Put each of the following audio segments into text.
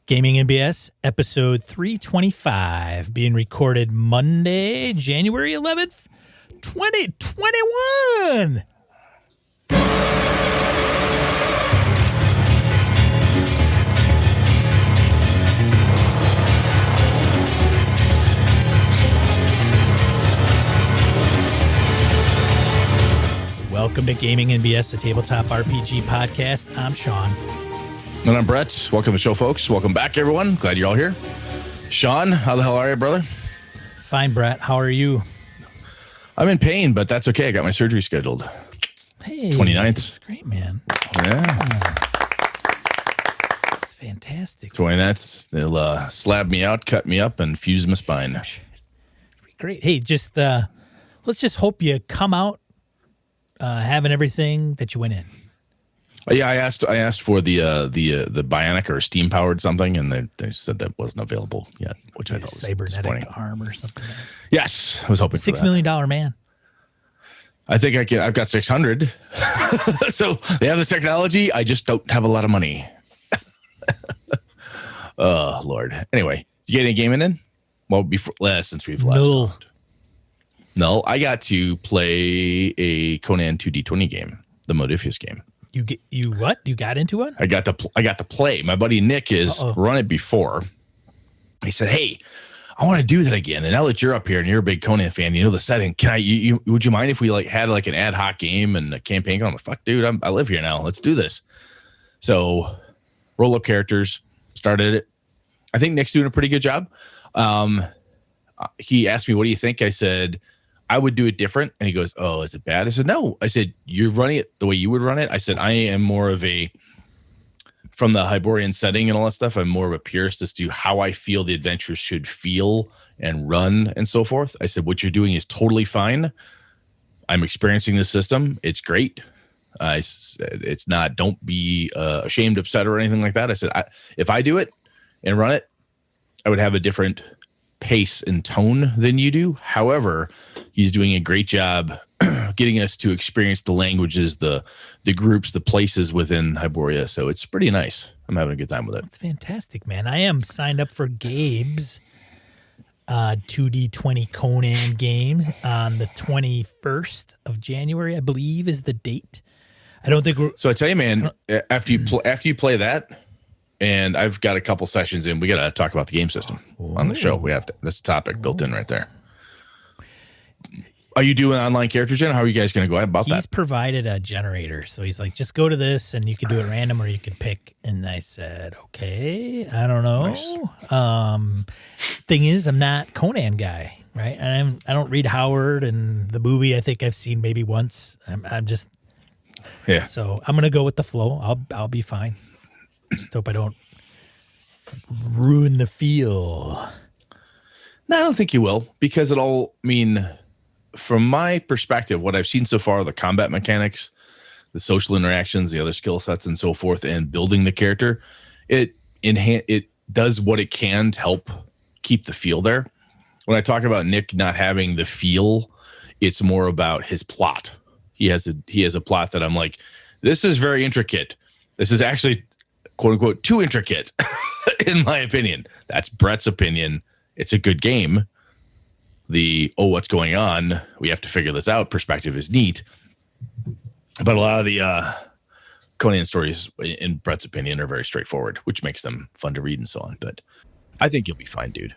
Gaming NBS, episode 325, being recorded Monday, January 11th, 2021. Welcome to Gaming NBS, a tabletop RPG podcast. I'm Sean. And I'm Brett. Welcome to the show, folks. Welcome back, everyone. Glad you're all here. Sean, how the hell are you, brother? Fine, Brett. How are you? I'm in pain, but that's okay. I got my surgery scheduled. Hey. 29th. That's great, man. Yeah. That's fantastic. 29th. They'll slab me out, cut me up, and fuse my spine. Great. Hey, just let's just hope you come out having everything that you went in. Yeah, I asked for the bionic or steam powered something, and they said that wasn't available yet, which I thought was cybernetic arm or something. Yes, I was hoping for $6 million man. I think I've got 600. So they have the technology. I just don't have a lot of money. Oh Lord. Anyway, you get any gaming in? Well, since we've last talked. No, I got to play a Conan 2D20 game, the Modiphius game. You what? You got into it? I got to play. My buddy Nick has run it before. He said, "Hey, I want to do that again." And now that you're up here and you're a big Conan fan, you know the setting. Can I? Would you mind if we had an ad hoc game and a campaign? I'm like, fuck, dude, I live here now. Let's do this. So, roll up characters. Started it. I think Nick's doing a pretty good job. He asked me, "What do you think?" I said, I would do it different. And he goes, "Oh, is it bad?" I said, "No." I said, "You're running it the way you would run it." I said, "I am more of from the Hyborian setting and all that stuff, I'm more of a purist as to how I feel the adventures should feel and run and so forth." I said, "What you're doing is totally fine. I'm experiencing this system. It's great. It's not, don't be ashamed, upset, or anything like that." I said, if I do it and run it, I would have a different pace and tone than you do. However, he's doing a great job getting us to experience the languages, the groups, the places within Hyboria. So it's pretty nice. I'm having a good time with it. That's fantastic, man. I am signed up for Gabe's 2D20 Conan games on the 21st of January, I believe is the date. I don't think So I tell you, man, after you play that, and I've got a couple sessions in, we got to talk about the game system on the show. We have to. That's a topic built in right there. Are you doing online character gen? How are you guys going to go about that? He's provided a generator. So he's like, just go to this and you can do it random or you can pick. And I said, okay, I don't know. Nice. Thing is, I'm not Conan guy, right? And I don't read Howard, and the movie I think I've seen maybe once. I'm just, yeah. So I'm going to go with the flow. I'll be fine. Just hope I don't ruin the feel. No, I don't think you will, because from my perspective, what I've seen so far, the combat mechanics, the social interactions, the other skill sets and so forth, and building the character, it does what it can to help keep the feel there. When I talk about Nick not having the feel, it's more about his plot. He has a plot that I'm like, this is very intricate. This is actually, quote unquote, too intricate, in my opinion. That's Brett's opinion. It's a good game. What's going on? We have to figure this out. Perspective is neat. But a lot of the Conan stories, in Brett's opinion, are very straightforward, which makes them fun to read and so on. But I think you'll be fine, dude.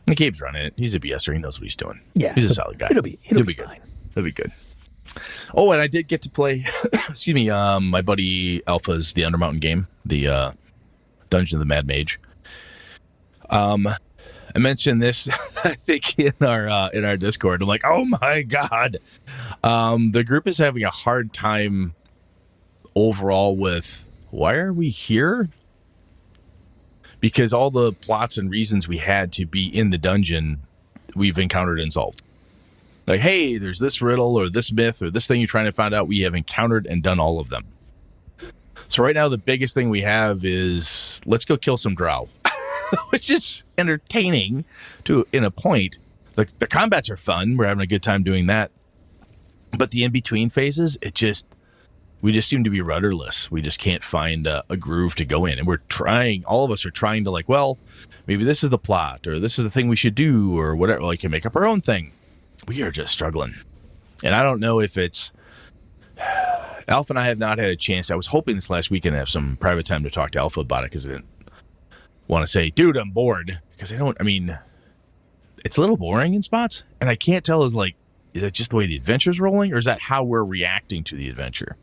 Gabe's running it. He's a BSer. He knows what he's doing. Yeah. He's a solid guy. It'll be good. fine. It'll be good. Oh, and I did get to play, excuse me, my buddy Alpha's the Undermountain game, the Dungeon of the Mad Mage. I mentioned this, I think, in our Discord. I'm like, oh my God. The group is having a hard time overall with, why are we here? Because all the plots and reasons we had to be in the dungeon, we've encountered and solved. Like, hey, there's this riddle or this myth or this thing you're trying to find out. We have encountered and done all of them. So right now, the biggest thing we have is let's go kill some drow, which is entertaining in a point. The combats are fun. We're having a good time doing that. But the in-between phases, we just seem to be rudderless. We just can't find a groove to go in. And we're trying, all of us are trying to like, well, maybe this is the plot or this is the thing we should do or whatever. Like, can make up our own thing. We are just struggling. And I don't know if it's, Alpha and I have not had a chance. I was hoping this last weekend to have some private time to talk to Alpha about it because I didn't want to say, dude, I'm bored. Because it's a little boring in spots. And I can't tell is that just the way the adventure's rolling or is that how we're reacting to the adventure?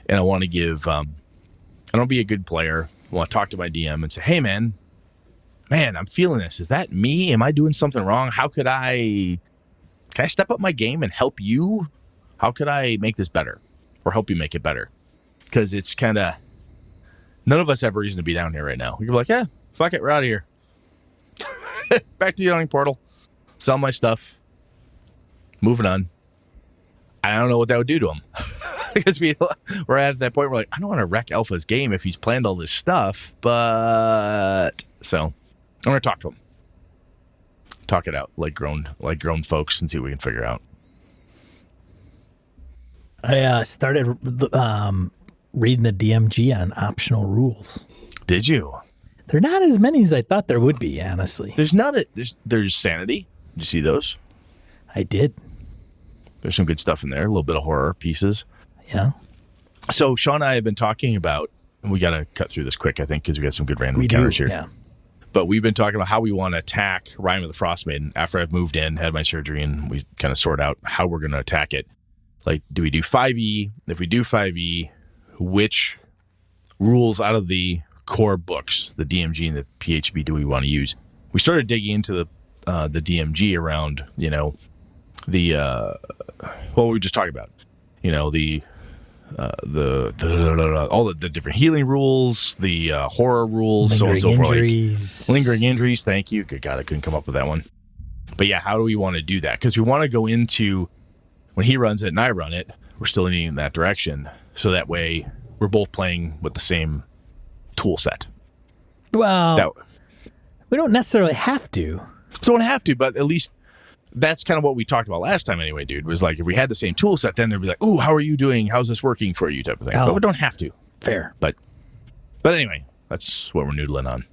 And I want to give, I don't be a good player. I want to talk to my DM and say, hey, man, I'm feeling this. Is that me? Am I doing something wrong? Can I step up my game and help you? How could I make this better or help you make it better? Because it's kind of, none of us have a reason to be down here right now. We can be like, yeah, fuck it, we're out of here. Back to the yawning portal. Sell my stuff. Moving on. I don't know what that would do to him. Because we're at that point where we're like, I don't want to wreck Alpha's game if he's planned all this stuff. But so I'm going to talk to him. Talk it out like grown folks and see what we can figure out. I started reading the DMG on optional rules. Did you? There are not as many as I thought there would be, honestly. There's sanity. Did you see those? I did. There's some good stuff in there. A little bit of horror pieces. Yeah. So Sean and I have been talking about, and we got to cut through this quick, I think, because we got some good random encounters here. Yeah. But we've been talking about how we want to attack Rime of the Frostmaiden after I've moved in, had my surgery, and we kind of sort out how we're going to attack it. Like, do we do 5e? If we do 5e, which rules out of the core books, the DMG and the PHB, do we want to use? We started digging into the DMG around, what we just talked about, all the different healing rules, the horror rules, lingering so on and so injuries. forth. Lingering injuries. Thank you. Good God, I couldn't come up with that one. But yeah, how do we want to do that? Because we want to go into when he runs it and I run it, we're still leaning in that direction. So that way we're both playing with the same tool set. Well, we don't necessarily have to. So we don't have to, but at least that's kind of what we talked about last time anyway, dude, was like if we had the same tool set, then they'd be like, ooh, how are you doing? How's this working for you type of thing. But we don't have to. Fair. But anyway, that's what we're noodling on.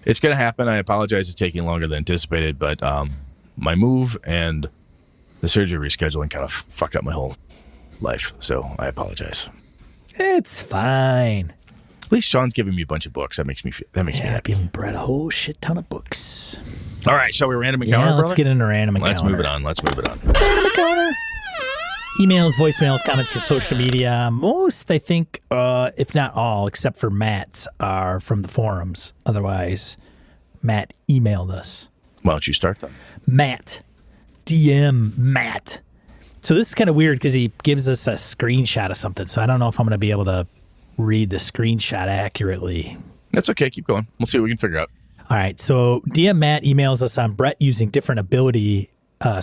It's going to happen. I apologize. It's taking longer than anticipated, but my move and the surgery rescheduling kind of fuck up my whole life. So I apologize. It's fine. At least Sean's giving me a bunch of books. That makes me happy. Giving Brett a whole shit ton of books. All right, shall we random encounter, brother? Let's get into random encounter. Let's move it on. Random encounter. Emails, voicemails, comments for social media. Most, I think, if not all, except for Matt's, are from the forums. Otherwise, Matt emailed us. Why don't you start then? Matt. DM Matt. So this is kind of weird because he gives us a screenshot of something. So I don't know if I'm going to be able to read the screenshot accurately. That's okay. Keep going. We'll see what we can figure out. All right. So DM Matt emails us on Brett using different abilities for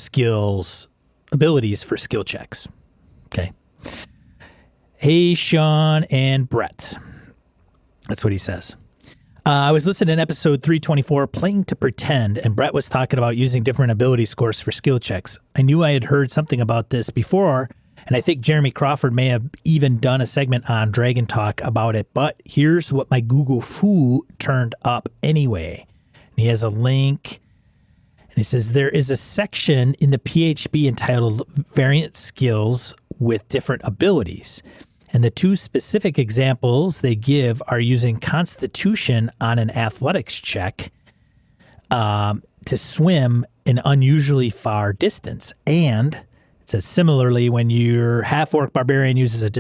skill checks. Okay. Hey, Sean and Brett. That's what he says. I was listening to episode 324, Playing to Pretend, and Brett was talking about using different ability scores for skill checks. I knew I had heard something about this before, and I think Jeremy Crawford may have even done a segment on Dragon Talk about it, but here's what my Google Foo turned up anyway. And he has a link, and he says there is a section in the PHB entitled Variant Skills with Different Abilities. And the two specific examples they give are using Constitution on an athletics check to swim an unusually far distance. And it says similarly, when your half-orc barbarian uses a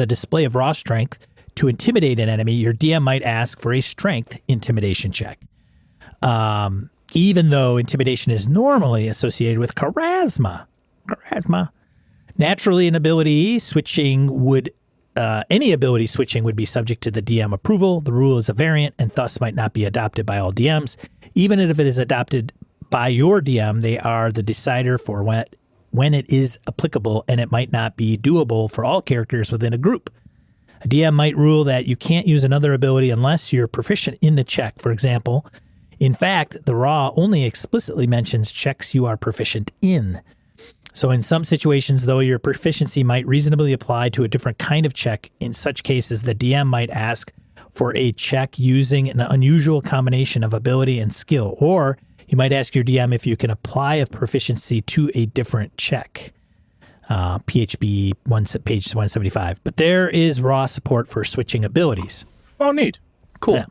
display of raw strength to intimidate an enemy, your DM might ask for a strength intimidation check. Even though intimidation is normally associated with charisma. Naturally, any ability switching would be subject to the DM approval. The rule is a variant and thus might not be adopted by all DMs. Even if it is adopted by your DM, they are the decider for when it is applicable, and it might not be doable for all characters within a group. A DM might rule that you can't use another ability unless you're proficient in the check, for example. In fact, the raw only explicitly mentions checks you are proficient in. So in some situations, though, your proficiency might reasonably apply to a different kind of check. In such cases, the DM might ask for a check using an unusual combination of ability and skill, or you might ask your DM if you can apply a proficiency to a different check. PHB page 175. But there is raw support for switching abilities. Oh, neat. Cool. Yeah.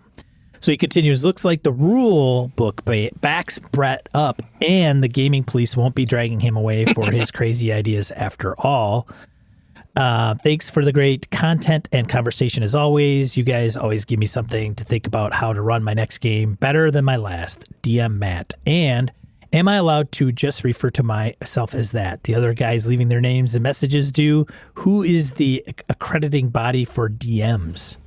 So he continues, looks like the rule book backs Brett up and the gaming police won't be dragging him away for his crazy ideas after all. Thanks for the great content and conversation as always. You guys always give me something to think about how to run my next game better than my last. DM Matt. And am I allowed to just refer to myself as that? The other guys leaving their names and messages do. Who is the accrediting body for DMs?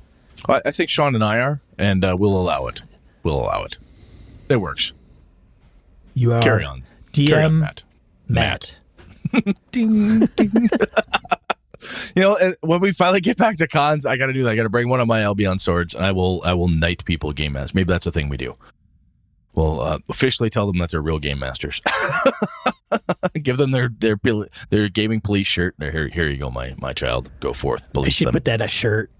I think Sean and I are, and we'll allow it. We'll allow it. It works. You are Carry on. DM Carry on, Matt. Ding, ding. And when we finally get back to cons, I got to do that. I got to bring one of my Albion swords, and I will knight people game masters. Maybe that's a thing we do. We'll officially tell them that they're real game masters. Give them their gaming police shirt. Here you go, my child. Go forth. I should put that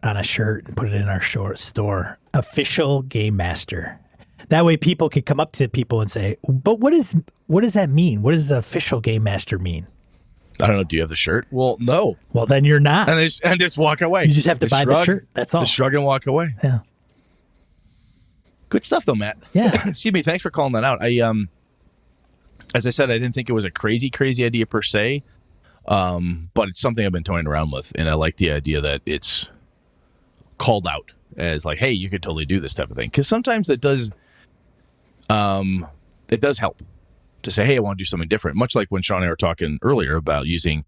on a shirt and put it in our store. Official game master. That way people can come up to people and say, but what does that mean? What does official game master mean? I don't know. Do you have the shirt? Well, no. Well, then you're not. And just walk away. You just have to buy the shirt. That's all. Just shrug and walk away. Yeah. Good stuff, though, Matt. Yeah. Excuse me. Thanks for calling that out. As I said, I didn't think it was a crazy idea per se, but it's something I've been toying around with, and I like the idea that it's called out as like, hey, you could totally do this type of thing. Because sometimes it does help to say, hey, I want to do something different. Much like when Sean and I were talking earlier about using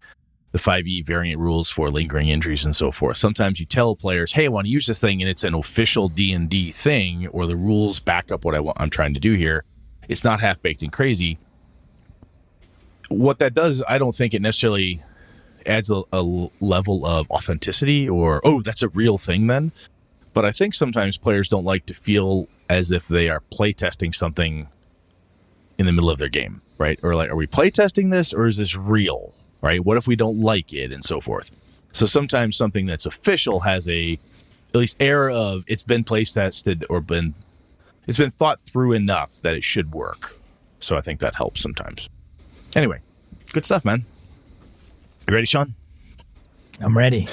the 5e variant rules for lingering injuries and so forth. Sometimes you tell players, hey, I want to use this thing, and it's an official D&D thing, or the rules back up what I'm trying to do here. It's not half-baked and crazy. What that does, I don't think it necessarily adds a level of authenticity or, oh, that's a real thing then. But I think sometimes players don't like to feel as if they are playtesting something in the middle of their game, right? Or like, are we playtesting this or is this real, right? What if we don't like it and so forth? So sometimes something that's official has at least air of it's been playtested or it's been thought through enough that it should work. So I think that helps sometimes. Anyway, good stuff, man. You ready, Sean? I'm ready.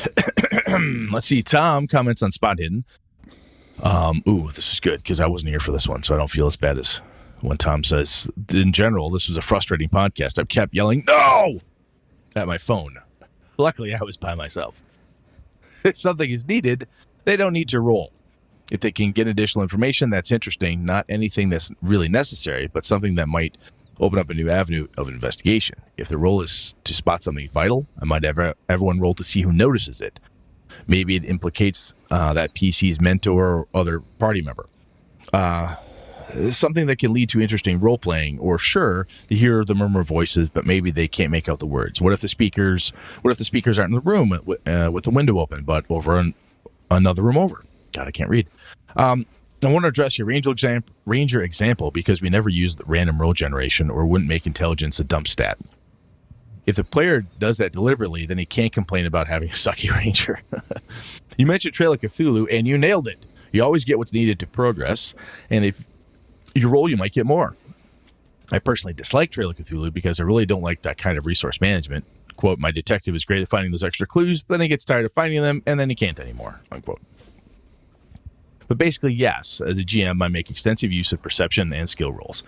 Let's see. Tom comments on Spot Hidden. This is good because I wasn't here for this one, so I don't feel as bad as when Tom says, in general, this was a frustrating podcast. I kept yelling, no, at my phone. Luckily, I was by myself. If something is needed, they don't need to roll. If they can get additional information, that's interesting. Not anything that's really necessary, but something that might open up a new avenue of investigation. If the role is to spot something vital, I might have everyone roll to see who notices it. Maybe it implicates that PC's mentor or other party member. Something that can lead to interesting role-playing, or sure, they hear the murmur of voices, but maybe they can't make out the words. What if the speakers aren't in the room with the window open, but over another room over? God, I can't read. I want to address your ranger example because we never used random roll generation or wouldn't make intelligence a dump stat. If the player does that deliberately, then he can't complain about having a sucky ranger. You mentioned Trail of Cthulhu, and you nailed it. You always get what's needed to progress, and if you roll, you might get more. I personally dislike Trail of Cthulhu because I really don't like that kind of resource management. Quote, my detective is great at finding those extra clues, but then he gets tired of finding them, and then he can't anymore, unquote. But basically, yes, as a GM, I make extensive use of perception and skill rolls.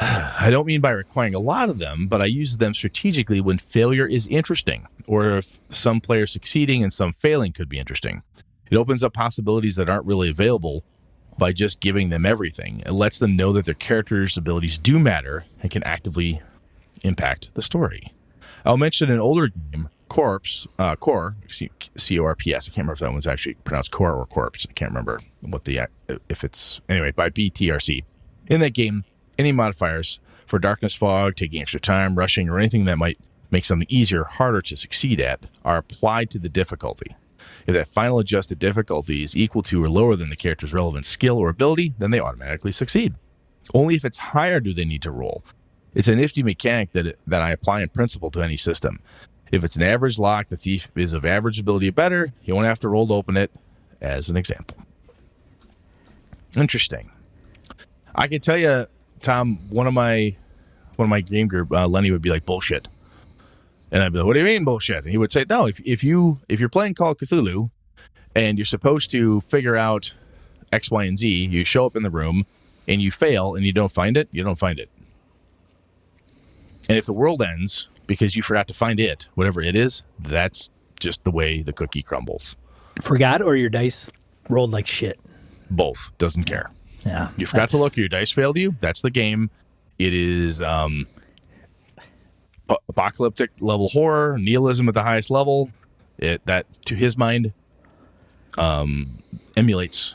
I don't mean by requiring a lot of them, but I use them strategically when failure is interesting, or if some players succeeding and some failing could be interesting. It opens up possibilities that aren't really available by just giving them everything. It lets them know that their characters' abilities do matter and can actively impact the story. I'll mention an older game, Core, C-O-R-P-S. I can't remember if that one's actually pronounced Core or Corpse. I can't remember by BTRC. In that game, any modifiers for darkness, fog, taking extra time, rushing, or anything that might make something easier or harder to succeed at are applied to the difficulty. If that final adjusted difficulty is equal to or lower than the character's relevant skill or ability, then they automatically succeed. Only if it's higher do they need to roll. It's a nifty mechanic that I apply in principle to any system. If it's an average lock, the thief is of average ability or better. You won't have to roll to open it, as an example. Interesting. I can tell you, Tom, one of my game group, Lenny would be like, bullshit. And I'd be like, what do you mean bullshit? And he would say, no, if you're playing Call of Cthulhu and you're supposed to figure out X, Y, and Z, you show up in the room and you fail and you don't find it, you don't find it. And if the world ends because you forgot to find it, whatever it is, that's just the way the cookie crumbles. Forgot, or your dice rolled like shit? Both. Doesn't care. Yeah. You forgot to look, your dice failed you. That's the game. It is apocalyptic level horror, nihilism at the highest level. That, to his mind, emulates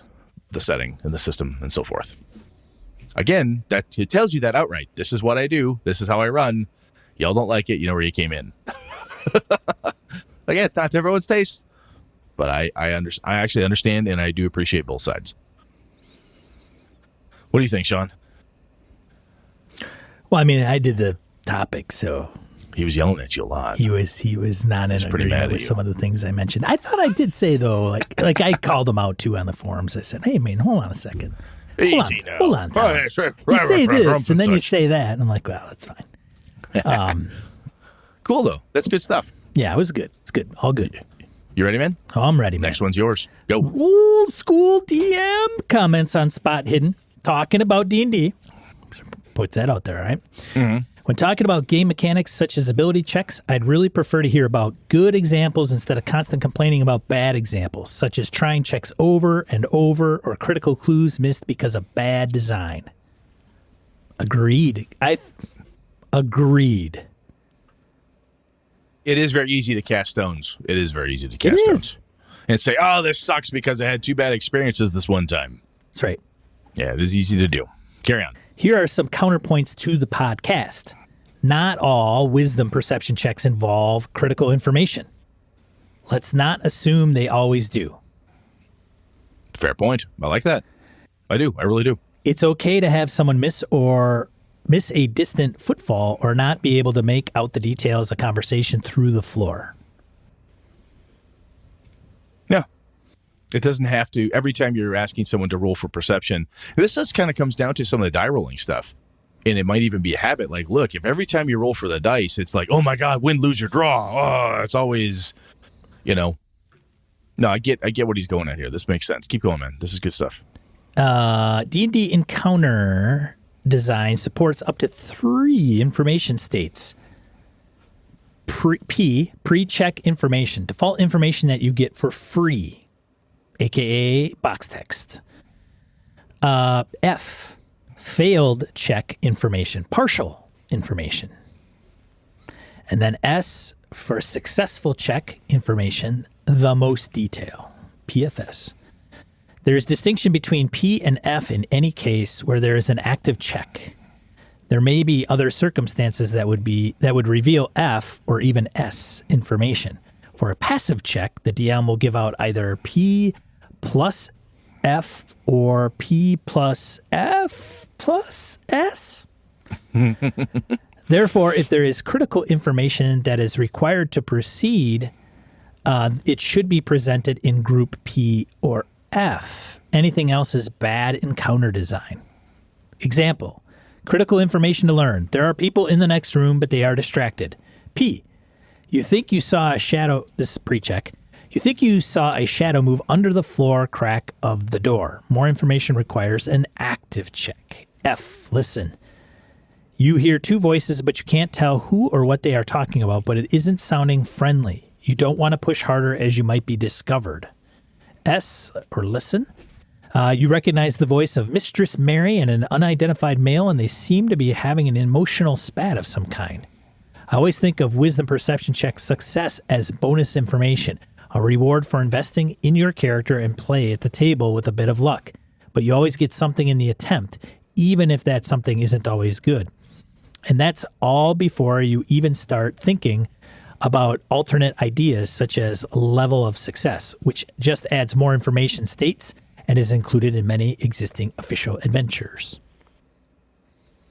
the setting and the system and so forth. Again, that it tells you that outright. This is what I do. This is how I run. Y'all don't like it. You know where you came in. Again, not to everyone's taste, but I actually understand, and I do appreciate both sides. What do you think, Sean? Well, I mean, I did the topic, so he was yelling at you a lot. He was not in agreement with some of the things I mentioned. I thought I did say though, like I called him out too on the forums. I said, "Hey, man, hold on a second. Hold on, Tom. You say this, and then you say that." And I'm like, "Well, that's fine." Cool though. That's good stuff. Yeah, it was good. It's good. All good. You ready, man? Oh, I'm ready, man. Next one's yours. Go. Old school DM comments on Spot Hidden, talking about D&D. Puts that out there, right? Mm-hmm. When talking about game mechanics such as ability checks, I'd really prefer to hear about good examples instead of constant complaining about bad examples, such as trying checks over and over or critical clues missed because of bad design. Agreed. Agreed. It is very easy to cast stones. It is very easy to cast stones. And say, oh, this sucks because I had 2 bad experiences this one time. That's right. Yeah, it is easy to do. Carry on. Here are some counterpoints to the podcast. Not all wisdom perception checks involve critical information. Let's not assume they always do. Fair point. I like that. I do. I really do. It's okay to have someone miss a distant footfall or not be able to make out the details of conversation through the floor. Yeah. It doesn't have to. Every time you're asking someone to roll for perception, this just kind of comes down to some of the die rolling stuff. And it might even be a habit. Like, look, if every time you roll for the dice, it's like, oh my God, win, lose, or draw. Oh, it's always, No, I get what he's going at here. This makes sense. Keep going, man. This is good stuff. D&D encounter design supports up to 3 information states. Pre-check information, default information that you get for free, aka box text. F, failed check information, partial information. And then S, for successful check information, the most detail, PFS. There is distinction between P and F in any case where there is an active check. There may be other circumstances that would reveal F or even S information. For a passive check, the DM will give out either P plus F or P plus F plus S. Therefore, if there is critical information that is required to proceed, it should be presented in group P or F. Anything else is bad encounter design. Example, critical information to learn. There are people in the next room, but they are distracted. P, you think you saw a shadow, this is pre-check. You think you saw a shadow move under the floor crack of the door. More information requires an active check. F, listen. You hear 2 voices, but you can't tell who or what they are talking about, but it isn't sounding friendly. You don't want to push harder as you might be discovered. S, or listen. You recognize the voice of Mistress Mary and an unidentified male, and they seem to be having an emotional spat of some kind. I always think of wisdom perception check success as bonus information, a reward for investing in your character and play at the table with a bit of luck. But you always get something in the attempt, even if that something isn't always good. And that's all before you even start thinking about alternate ideas such as level of success, which just adds more information states and is included in many existing official adventures.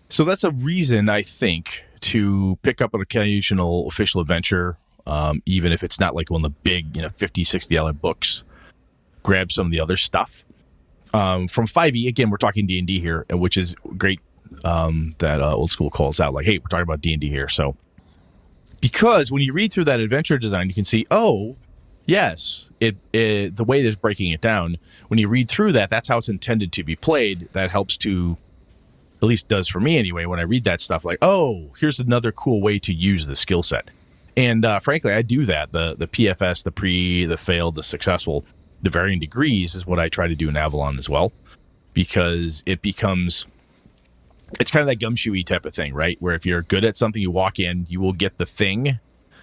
So that's a reason, I think, to pick up an occasional official adventure, even if it's not like one of the big, $50, $60 books. Grab some of the other stuff. From 5e, again, we're talking D&D here, which is great that Old School calls out, like, hey, we're talking about D&D here. So, because when you read through that adventure design, you can see, oh, yes, the way they're breaking it down, when you read through that, that's how it's intended to be played. That helps to, at least does for me anyway, when I read that stuff, like, oh, here's another cool way to use the skill set. And frankly, I do that. The PFS, the pre, the failed, the successful, the varying degrees is what I try to do in Avalon as well, because it's kind of that gumshoey type of thing, right? Where if you're good at something, you walk in, you will get the thing.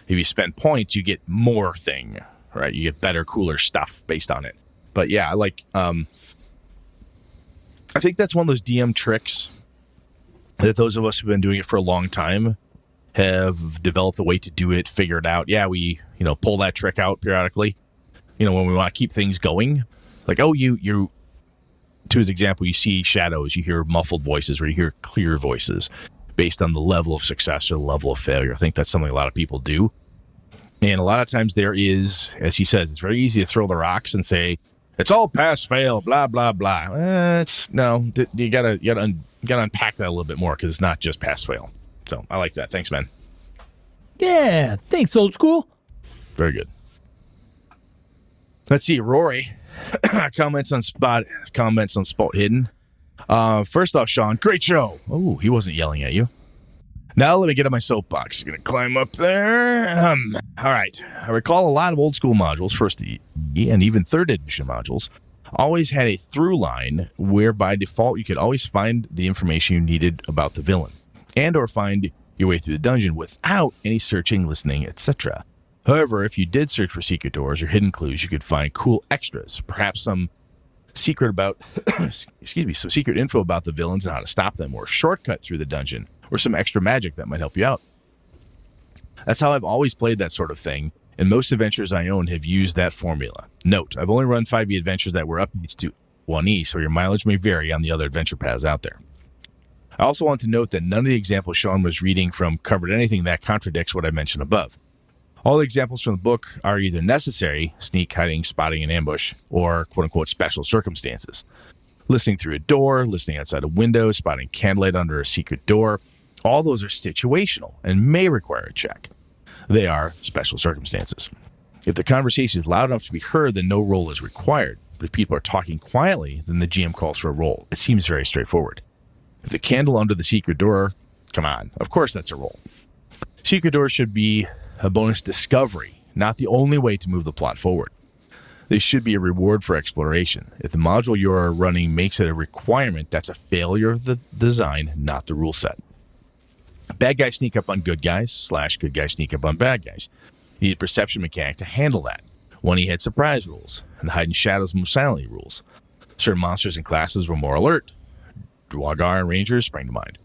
If you spend points, you get more thing, right? You get better, cooler stuff based on it. But yeah, I like, I think that's one of those DM tricks that those of us who've been doing it for a long time have developed a way to do it, figure it out. Yeah, we, pull that trick out periodically, when we want to keep things going. Like, oh, you to his example, you see shadows, you hear muffled voices, or you hear clear voices based on the level of success or the level of failure. I think that's something a lot of people do. And a lot of times there is, as he says, it's very easy to throw the rocks and say, it's all pass, fail, blah, blah, blah. You gotta unpack that a little bit more, because it's not just pass, fail. So I like that. Thanks, man. Yeah, thanks, Old School. Very good. Let's see, Rory comments on Spot Hidden. First off, Sean, great show. Oh, he wasn't yelling at you. Now let me get on my soapbox. I'm going to climb up there. All right. I recall a lot of Old School modules, first and even third edition modules, always had a through line where by default you could always find the information you needed about the villain, and or find your way through the dungeon without any searching, listening, etc. However, if you did search for secret doors or hidden clues, you could find cool extras, perhaps some secret some secret info about the villains and how to stop them, or a shortcut through the dungeon, or some extra magic that might help you out. That's how I've always played that sort of thing, and most adventures I own have used that formula. Note, I've only run 5e adventures that were updates to 1e, so your mileage may vary on the other adventure paths out there. I also want to note that none of the examples Sean was reading from covered anything that contradicts what I mentioned above. All the examples from the book are either necessary, sneak, hiding, spotting, and ambush, or quote-unquote special circumstances. Listening through a door, listening outside a window, spotting candlelight under a secret door, all those are situational and may require a check. They are special circumstances. If the conversation is loud enough to be heard, then no roll is required. But if people are talking quietly, then the GM calls for a roll. It seems very straightforward. If the candle under the secret door, come on, of course that's a roll. Secret doors should be a bonus discovery, not the only way to move the plot forward. They should be a reward for exploration. If the module you are running makes it a requirement, that's a failure of the design, not the rule set. Bad guys sneak up on good guys / good guys sneak up on bad guys. You need a perception mechanic to handle that. 1E had surprise rules, and the hide in shadows move silently rules. Certain monsters and classes were more alert. Duergar and Rangers spring to mind.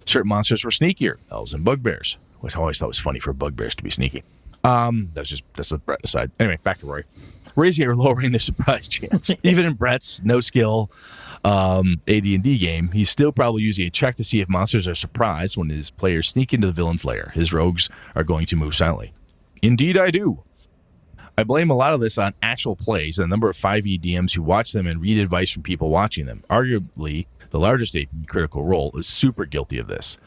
Certain monsters were sneakier, elves and bugbears, which I always thought was funny for bugbears to be sneaky. That's a Brett aside. Anyway, back to Rory. Raising or lowering the surprise chance. Even in Brett's no skill AD&D game, he's still probably using a check to see if monsters are surprised when his players sneak into the villain's lair. His rogues are going to move silently. Indeed, I do. I blame a lot of this on actual plays and a number of 5e DMs who watch them and read advice from people watching them. Arguably, the largest AP Critical Role is super guilty of this.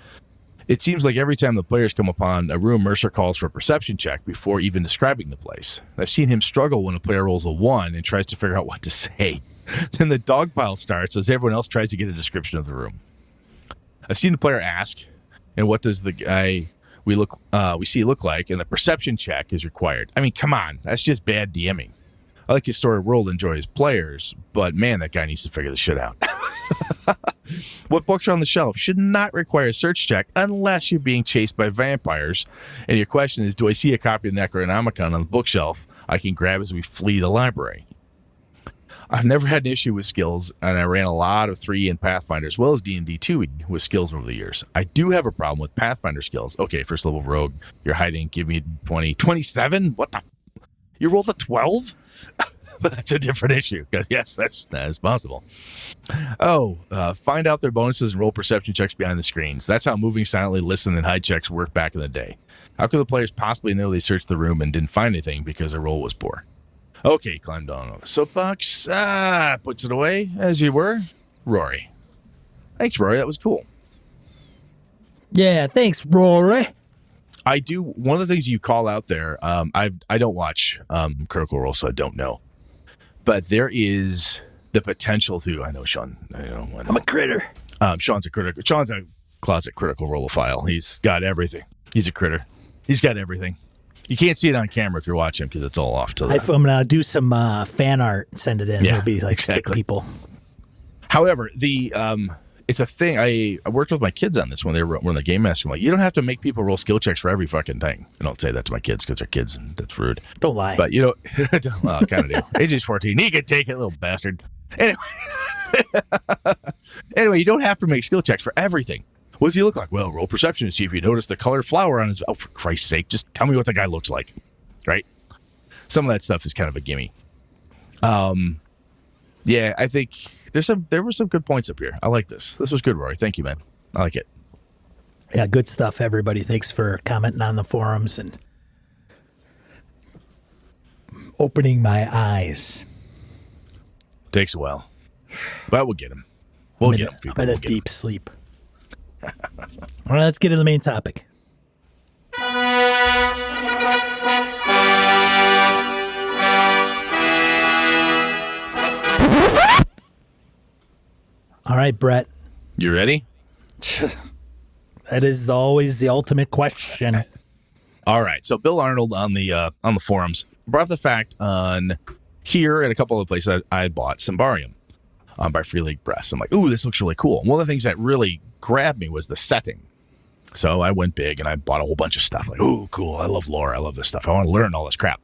It seems like every time the players come upon a room, Mercer calls for a perception check before even describing the place. I've seen him struggle when a player rolls a 1 and tries to figure out what to say. Then the dog pile starts as everyone else tries to get a description of the room. I've seen the player ask, and what does the guy we see look like, and the perception check is required. I mean, come on, that's just bad DMing. I like his story world, enjoy his players, but man, that guy needs to figure this shit out. What books are on the shelf should not require a search check unless you're being chased by vampires. And your question is, do I see a copy of the Necronomicon on the bookshelf I can grab as we flee the library? I've never had an issue with skills, and I ran a lot of 3E and Pathfinder as well as D&D 2E with skills over the years. I do have a problem with Pathfinder skills. Okay, first level rogue, you're hiding, give me 20. 27? What the? You rolled a 12? But that's a different issue because yes, that is possible. Oh, find out their bonuses and roll perception checks behind the screens. That's how moving silently, listen, and hide checks worked back in the day. How could the players possibly know they searched the room and didn't find anything because their roll was poor? Okay, climbed on a soapbox. Puts it away as you were, Rory. Thanks, Rory. That was cool. Yeah, thanks, Rory. I do. One of the things you call out there, I don't watch Critical Role, so I don't know. But there is the potential to. I know Sean. I know. I'm a critter. Sean's a closet Critical Role-ophile. He's got everything. He's a critter. He's got everything. You can't see it on camera if you're watching because it's all off to the. I'm gonna do some fan art and send it in. Yeah, It'll be like exactly. stick people. However, it's a thing. I worked with my kids on this when they were the game master. I'm like, you don't have to make people roll skill checks for every fucking thing. I don't say that to my kids because they're kids and that's rude. Don't lie. But you know, well, I kind of do. AJ's 14. He can take it, little bastard. Anyway, you don't have to make skill checks for everything. What does he look like? Well, roll perception to see if you notice the colored flower on his. Oh, for Christ's sake, just tell me what the guy looks like, right? Some of that stuff is kind of a gimme. Yeah, I think there were some good points up here. I like this. This was good, Rory. Thank you, man. I like it. Yeah, good stuff, everybody. Thanks for commenting on the forums and opening my eyes. Takes a while, but we'll get him. We'll get him. I'm in a deep sleep. All right, let's get to the main topic. All right, Brett. You ready? That is always the ultimate question. All right. So Bill Arnold on the forums brought up the fact on here and a couple of places I bought Symbarium by Free League Press. I'm like, ooh, this looks really cool. And one of the things that really grabbed me was the setting. So I went big and I bought a whole bunch of stuff. Like, ooh, cool. I love lore. I love this stuff. I want to learn all this crap.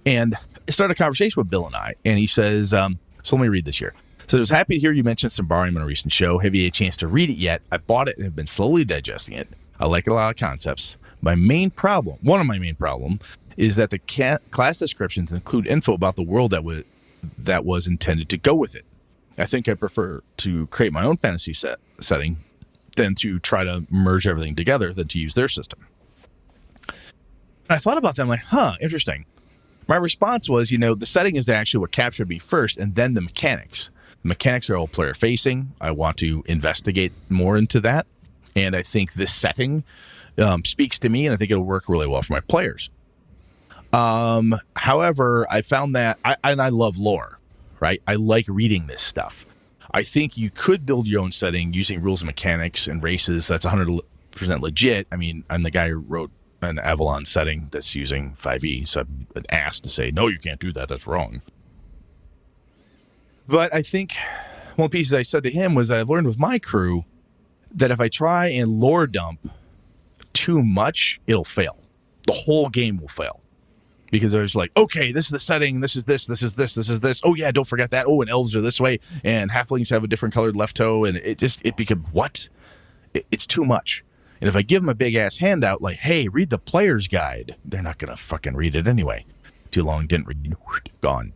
And I started a conversation with Bill and I, and he says, so let me read this here. So I was happy to hear you mention Symbarium in a recent show. Have you had a chance to read it yet? I bought it and have been slowly digesting it. I like a lot of concepts. One of my main problem, is that the class descriptions include info about the world that was intended to go with it. I think I prefer to create my own fantasy setting than to try to merge everything together than to use their system. And I thought about that. I'm like, interesting. My response was, the setting is actually what captured me first, and then the mechanics. The mechanics are all player facing. I want to investigate more into that. And I think this setting speaks to me, and I think it'll work really well for my players. However, I found that I love lore, right? I like reading this stuff. I think you could build your own setting using rules and mechanics and races. That's 100% legit. I mean, I'm the guy who wrote an Avalon setting that's using 5e, so I've been asked to say, no, you can't do that. That's wrong. But I think one of the pieces I said to him was that I've learned with my crew that if I try and lore dump too much, it'll fail. The whole game will fail. Because there's like, okay, this is the setting, this is this, this is this, this is this. Oh yeah, don't forget that. Oh, and elves are this way, and halflings have a different colored left toe, and it became what? It's too much. And if I give them a big ass handout like, hey, read the player's guide, they're not gonna fucking read it anyway. Too long, didn't read, gone.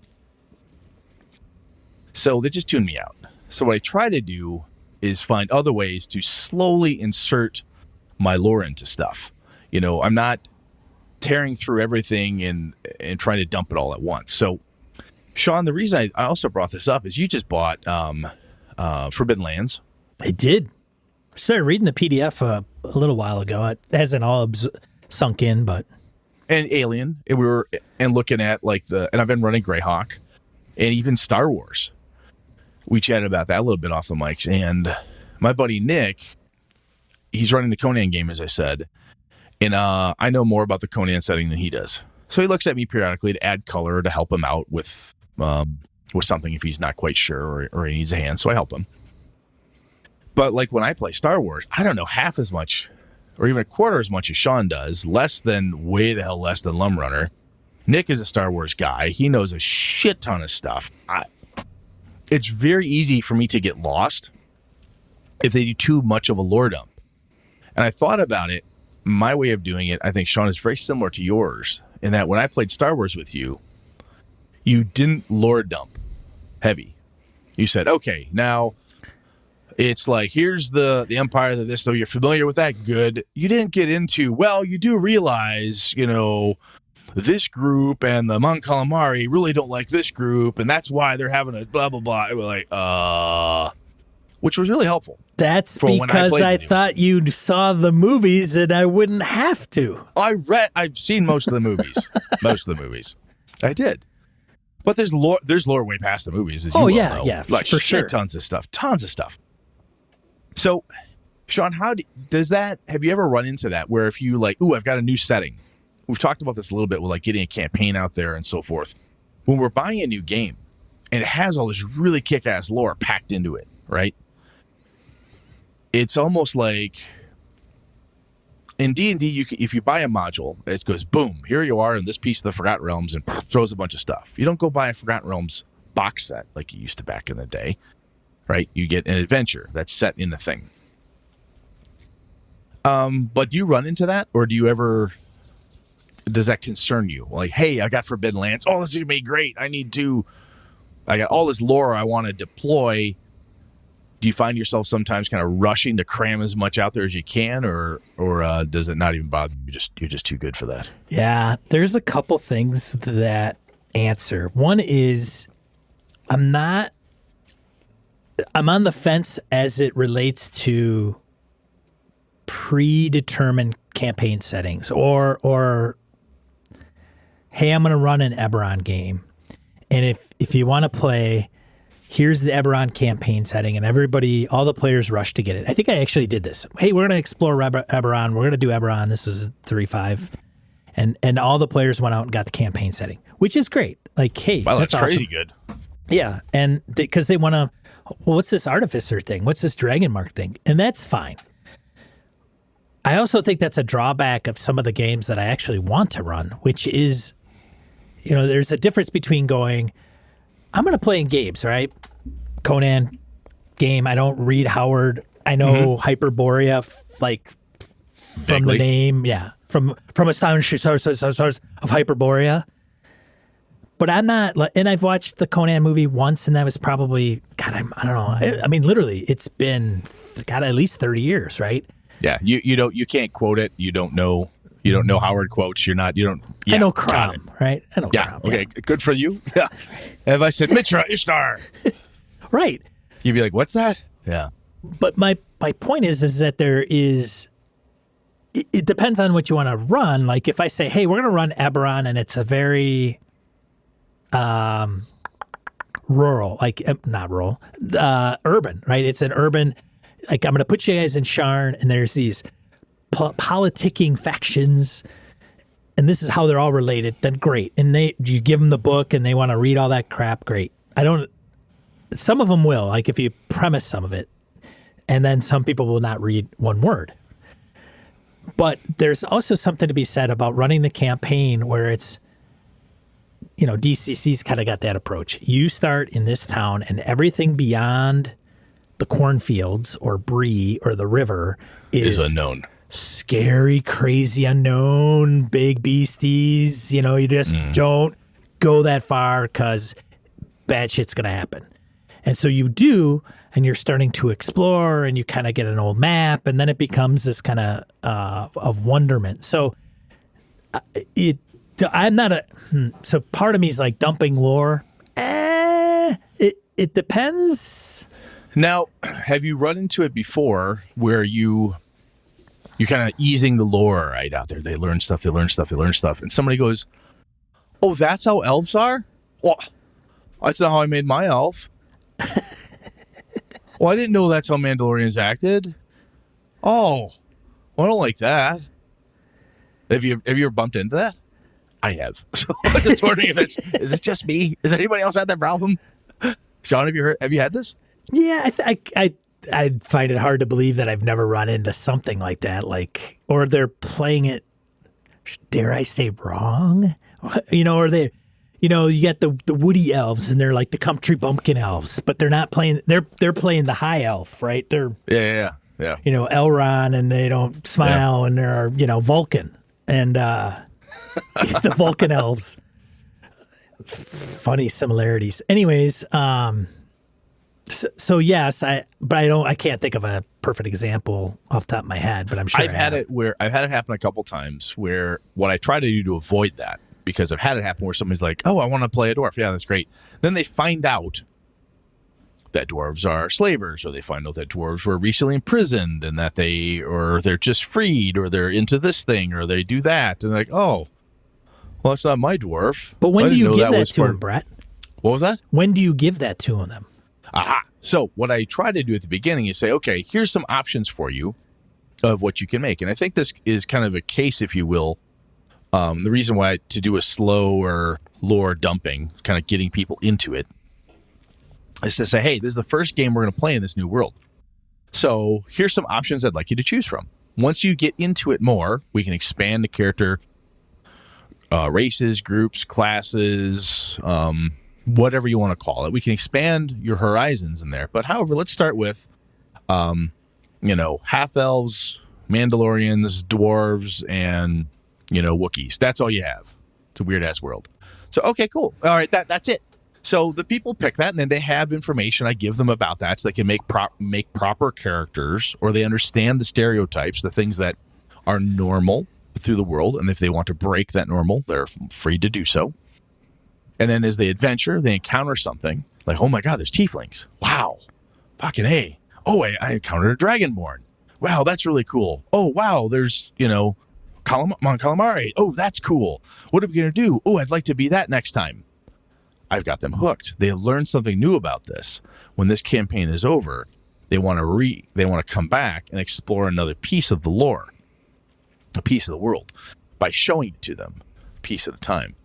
So they just tuned me out. So what I try to do is find other ways to slowly insert my lore into stuff. I'm not tearing through everything and trying to dump it all at once. So, Sean, the reason I also brought this up is you just bought Forbidden Lands. I did. I started reading the PDF a little while ago. It hasn't all sunk in, but and Alien, and we were looking at and I've been running Greyhawk, and even Star Wars. We chatted about that a little bit off the mics, and my buddy Nick, he's running the Conan game, as I said. And I know more about the Conan setting than he does. So he looks at me periodically to add color to help him out with something if he's not quite sure or he needs a hand. So I help him. But when I play Star Wars, I don't know half as much or even a quarter as much as Sean does. Way the hell less than Lumrunner. Nick is a Star Wars guy. He knows a shit ton of stuff. It's very easy for me to get lost if they do too much of a lore dump. And I thought about it. My way of doing it, I think, Sean, is very similar to yours in that when I played Star Wars with you, you didn't lore dump heavy. You said, okay, now it's like, here's the Empire that this, so you're familiar with that. Good. You didn't get into, well, you do realize, this group and the Mon Calamari really don't like this group, and that's why they're having a blah, blah, blah. We're like, which was really helpful. That's For when I because played I with you. thought you saw the movies and I wouldn't have to. I've seen most of the movies. Most of the movies. I did. But there's lore way past the movies, as you well know. Yeah, Like, for sure. Tons of stuff. So, Sean, does that, have you ever run into that where if you like, I've got a new setting. We've talked about this a little bit with like getting a campaign out there and so forth. When we're buying a new game and it has all this really kick-ass lore packed into it, right? It's almost like in D&D, if you buy a module, it goes, boom, here you are in this piece of the Forgotten Realms, and throws a bunch of stuff. You don't go buy a Forgotten Realms box set like you used to back in the day, right? You get an adventure that's set in the thing. But do you run into that, or does that concern you? Like, hey, I got Forbidden Lands. Oh, this is going to be great. I got all this lore I want to deploy. Do you find yourself sometimes kind of rushing to cram as much out there as you can, or does it not even bother you? You're just too good for that? Yeah, there's a couple things to that answer. One is I'm on the fence as it relates to predetermined campaign settings or hey, I'm going to run an Eberron game. And if you want to play, here's the Eberron campaign setting, and all the players rush to get it. I think I actually did this. Hey, we're going to explore Eberron. We're going to do Eberron. This was 3.5. And all the players went out and got the campaign setting, which is great. Like, hey, Wow, that's awesome. crazy good. Yeah, and because they want to, what's this Artificer thing? What's this Dragon Mark thing? And that's fine. I also think that's a drawback of some of the games that I actually want to run, which is, there's a difference between going, I'm going to play in games, right? Conan game. I don't read Howard. I know Hyperborea, from the name. Yeah. From Astonishing Source of Hyperborea. But I'm not, and I've watched the Conan movie once, and that was probably, God, I don't know. I mean, literally, it's been, God, at least 30 years, right? Yeah. You can't quote it. You don't know Howard quotes. I know Crom, right? I know Yeah. Crom. Okay. Good for you. Yeah. If I said Mitra Ishtar, Right. you'd be like, what's that? Yeah. But my point is that there is, it depends on what you want to run. Like if I say, hey, we're going to run Eberron, and it's a very rural, not rural, urban, right? It's an urban, I'm going to put you guys in Sharn, and there's these politicking factions, and this is how they're all related. Then great. And you give them the book and they want to read all that crap. Great. Some of them will, like if you premise some of it, and then some people will not read one word. But there's also something to be said about running the campaign where it's, DCC's kind of got that approach. You start in this town, and everything beyond the cornfields or Bree or the river is unknown. Scary, crazy, unknown, big beasties. You just don't go that far because bad shit's going to happen. And so you do, and you're starting to explore, and you kind of get an old map, and then it becomes this kind of wonderment. So I'm not so part of me is like dumping lore. It depends. Now, have you run into it before where you're kind of easing the lore right out there? They learn stuff, and somebody goes, oh, that's how elves are? Well, that's not how I made my elf. Well, I didn't know that's how Mandalorians acted. Oh, well, I don't like that. Have you ever bumped into that? I have. So I'm just wondering is it just me? Is anybody else had that problem? Sean, have you had this? Yeah, I find it hard to believe that I've never run into something like that. Or they're playing it, dare I say, wrong? Or they, you get the woody elves, and they're like the country bumpkin elves, but they're not playing. They're playing the high elf, right? They're Yeah. Elrond, and they don't smile, and they're Vulcan, and the Vulcan elves. funny similarities. Anyways, so yes, I can't think of a perfect example off the top of my head, but I'm sure I've had it happen a couple times where what I try to do to avoid that, because I've had it happen where somebody's like, "Oh, I want to play a dwarf." Yeah, that's great. Then they find out that dwarves are slavers, or they find out that dwarves were recently imprisoned and that they're just freed, or they're into this thing, or they do that, and they're like, "Oh, well, that's not my dwarf." But when I do didn't you know give that was to part- them, Brett? What was that? When do you give that to them? Aha. So what I try to do at the beginning is say, okay, here's some options for you of what you can make. And I think this is kind of a case, if you will. The reason why to do a slower lore dumping, kind of getting people into it, is to say, hey, this is the first game we're going to play in this new world. So here's some options I'd like you to choose from. Once you get into it more, we can expand the character races, groups, classes, whatever you want to call it. We can expand your horizons in there. But however, let's start with, half elves, Mandalorians, dwarves, and, Wookiees. That's all you have. It's a weird ass world. So, okay, cool. All right. That's it. So the people pick that, and then they have information I give them about that, so they can make proper characters, or they understand the stereotypes, the things that are normal through the world. And if they want to break that normal, they're free to do so. And then as they adventure, they encounter something like, oh my God, there's tieflings. Wow. Fucking A. Oh, I encountered a dragonborn. Wow, that's really cool. Oh, wow, there's, Mon Calamari. Oh, that's cool. What are we going to do? Oh, I'd like to be that next time. I've got them hooked. They have learned something new about this. When this campaign is over, they want to come back and explore another piece of the lore, a piece of the world, by showing it to them, a piece at a time.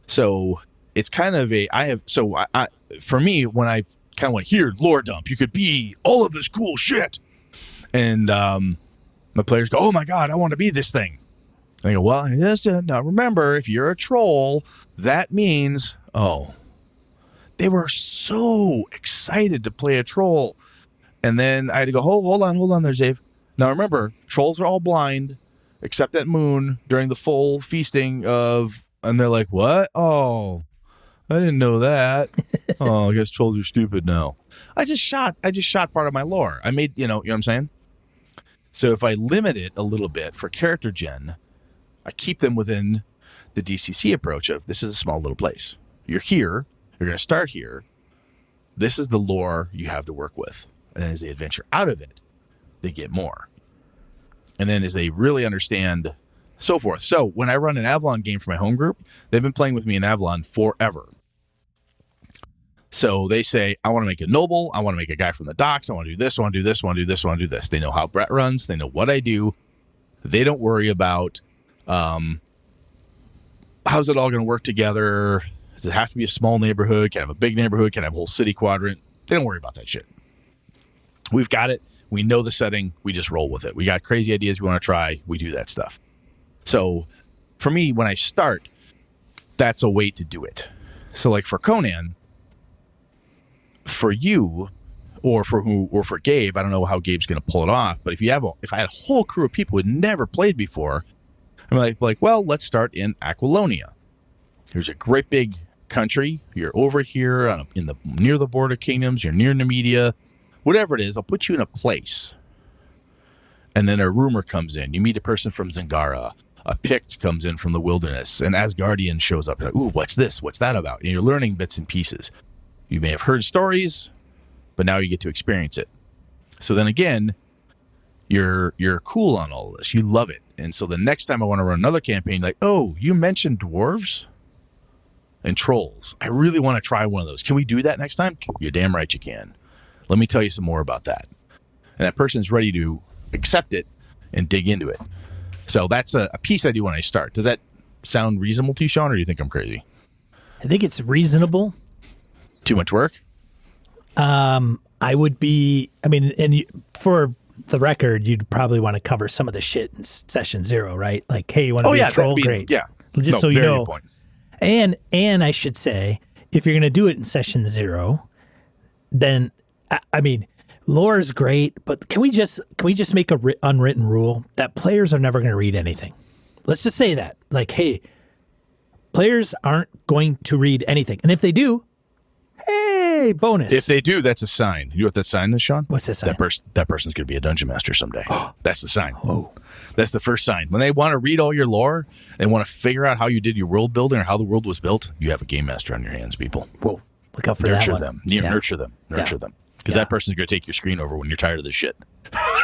So it's kind of for me, when I kind of went, here, lore dump, you could be all of this cool shit. And my players go, oh my God, I want to be this thing. And I go, well, just now remember, if you're a troll, that means, they were so excited to play a troll. And then I had to go, hold on there, Dave. Now remember, trolls are all blind, except at Moon during the full feasting and they're like, what? Oh, I didn't know that. Oh, I guess trolls are stupid now. I just shot part of my lore. I made, you know what I'm saying? So if I limit it a little bit for character gen, I keep them within the DCC approach of, this is a small little place. You're here. You're going to start here. This is the lore you have to work with. And then as they adventure out of it, they get more. And then as they really understand, so forth. So when I run an Avalon game for my home group, they've been playing with me in Avalon forever. So they say, I want to make a noble. I want to make a guy from the docks. I want to do this. I want to do this. I want to do this. I want to do this. They know how Brett runs. They know what I do. They don't worry about how's it all going to work together. Does it have to be a small neighborhood? Can I have a big neighborhood? Can I have a whole city quadrant? They don't worry about that shit. We've got it. We know the setting. We just roll with it. We got crazy ideas we want to try. We do that stuff. So for me, when I start, that's a way to do it. So like for Conan, for you or for Gabe, I don't know how Gabe's going to pull it off, but if I had a whole crew of people who had never played before, I'm like, well, let's start in Aquilonia. Here's a great big country. You're over here near the border kingdoms. You're near Nemedia. Whatever it is, I'll put you in a place. And then a rumor comes in. You meet a person from Zingara. A Pict comes in from the wilderness. An Asgardian shows up. You're like, ooh, what's this? What's that about? And you're learning bits and pieces. You may have heard stories, but now you get to experience it. So then again, you're cool on all of this. You love it. And so the next time I want to run another campaign, like, oh, you mentioned dwarves and trolls. I really want to try one of those. Can we do that next time? You're damn right you can. Let me tell you some more about that. And that person's ready to accept it and dig into it. So that's a piece I do when I start. Does that sound reasonable to you, Sean, or do you think I'm crazy? I think it's reasonable. Too much work? I would be, for the record, you'd probably want to cover some of the shit in session 0, right? Like, hey, you want to be a troll? Great. Yeah. Just so you know. And I should say, if you're going to do it in session 0, then, lore is great, but can we just make a unwritten rule that players are never going to read anything? Let's just say that. Like, hey, players aren't going to read anything. And if they do, hey, bonus. If they do, that's a sign. You know what that sign is, Sean? What's that sign? That person's going to be a dungeon master someday. That's the sign. Oh. That's the first sign. When they want to read all your lore and want to figure out how you did your world building or how the world was built, you have a game master on your hands, people. Whoa. Look out for that Nurture one. them. Yeah. Nurture them. Nurture them. Because that person's going to take your screen over when you're tired of this shit.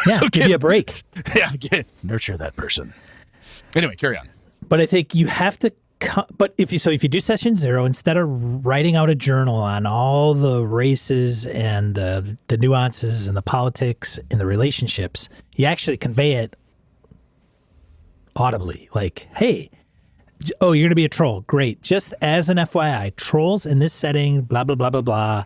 Yeah, give you a break. Yeah, nurture that person. Anyway, carry on. But I think you have to. But if you do session 0, instead of writing out a journal on all the races and the nuances and the politics and the relationships, you actually convey it audibly. Like, hey, oh, you're going to be a troll. Great. Just as an FYI, trolls in this setting, blah, blah, blah, blah, blah.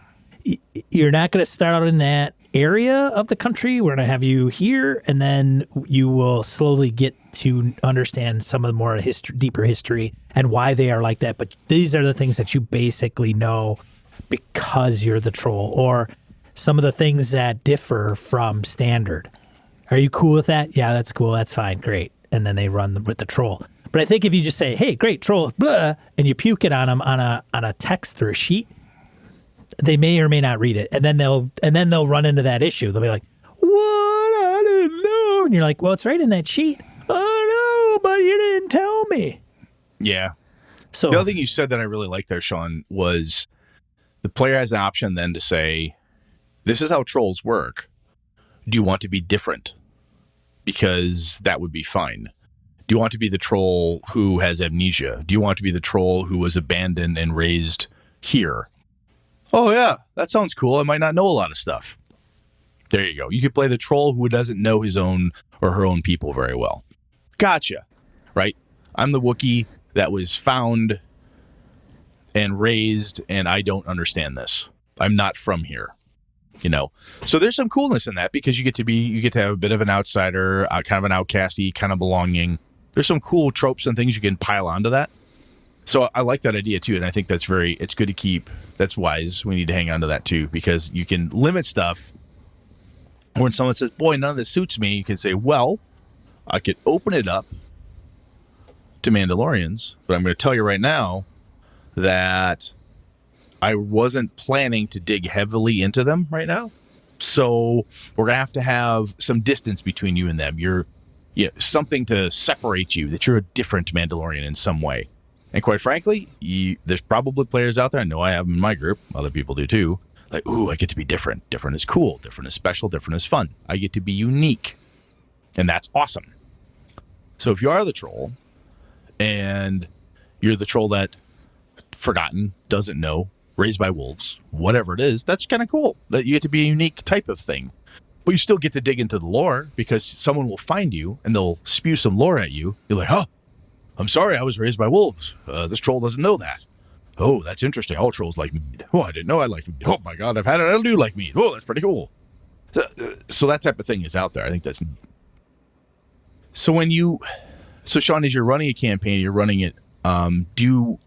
You're not going to start out in that area of the country. We're going to have you here, and then you will slowly get to understand some of the more deeper history and why they are like that. But these are the things that you basically know because you're the troll, or some of the things that differ from standard. Are you cool with that? Yeah, that's cool. That's fine. Great. And then they run with the troll. But I think if you just say, hey, great, troll, blah, and you puke it on them on a text or a sheet, they may or may not read it, and then they'll run into that issue. They'll be like, "What? I didn't know." And you're like, "Well, it's right in that sheet." "Oh no, but you didn't tell me." Yeah. So the other thing you said that I really liked there, Sean, was the player has an option then to say, "This is how trolls work. Do you want to be different?" Because that would be fine. Do you want to be the troll who has amnesia? Do you want to be the troll who was abandoned and raised here? Oh, yeah, that sounds cool. I might not know a lot of stuff. There you go. You could play the troll who doesn't know his own or her own people very well. Gotcha. Right? I'm the Wookiee that was found and raised, and I don't understand this. I'm not from here. You know, so there's some coolness in that because you get to have a bit of an outsider, kind of an outcasty, kind of belonging. There's some cool tropes and things you can pile onto that. So I like that idea too, and I think it's good to keep. That's wise. We need to hang on to that too, because you can limit stuff. When someone says, "Boy, none of this suits me," you can say, "Well, I could open it up to Mandalorians, but I'm going to tell you right now that I wasn't planning to dig heavily into them right now. So we're going to have some distance between you and them. You're something to separate you, that you're a different Mandalorian in some way." And quite frankly, there's probably players out there, I know I have them in my group, other people do too, like, ooh, I get to be different. Different is cool. Different is special. Different is fun. I get to be unique. And that's awesome. So if you are the troll, and you're the troll that forgotten, doesn't know, raised by wolves, whatever it is, that's kind of cool. That you get to be a unique type of thing. But you still get to dig into the lore, because someone will find you and they'll spew some lore at you. You're like, oh, I'm sorry, I was raised by wolves. This troll doesn't know that. Oh, that's interesting. All trolls like mead. Oh, I didn't know I liked mead. Oh my God, I've had it. I do like mead. Oh, that's pretty cool. So that type of thing is out there. I think that's. So Sean, as you're running a campaign, you're running it. Do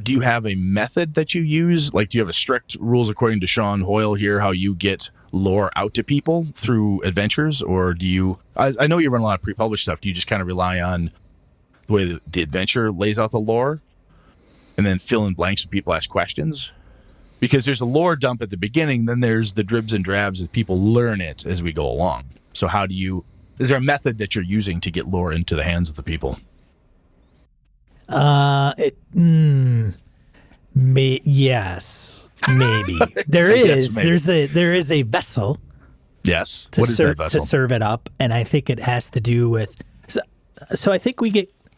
you have a method that you use? Like, do you have a strict rules according to Sean Hoyle here, how you get lore out to people through adventures? Or do you, I know you run a lot of pre-published stuff. Do you just kind of rely on the way the adventure lays out the lore and then fill in blanks when people ask questions? Because there's a lore dump at the beginning, then there's the dribs and drabs as people learn it as we go along. So is there a method that you're using to get lore into the hands of the people? Yes, maybe. There is a vessel. Yes. To what is that vessel? To serve it up, and I think it has to do with. So I think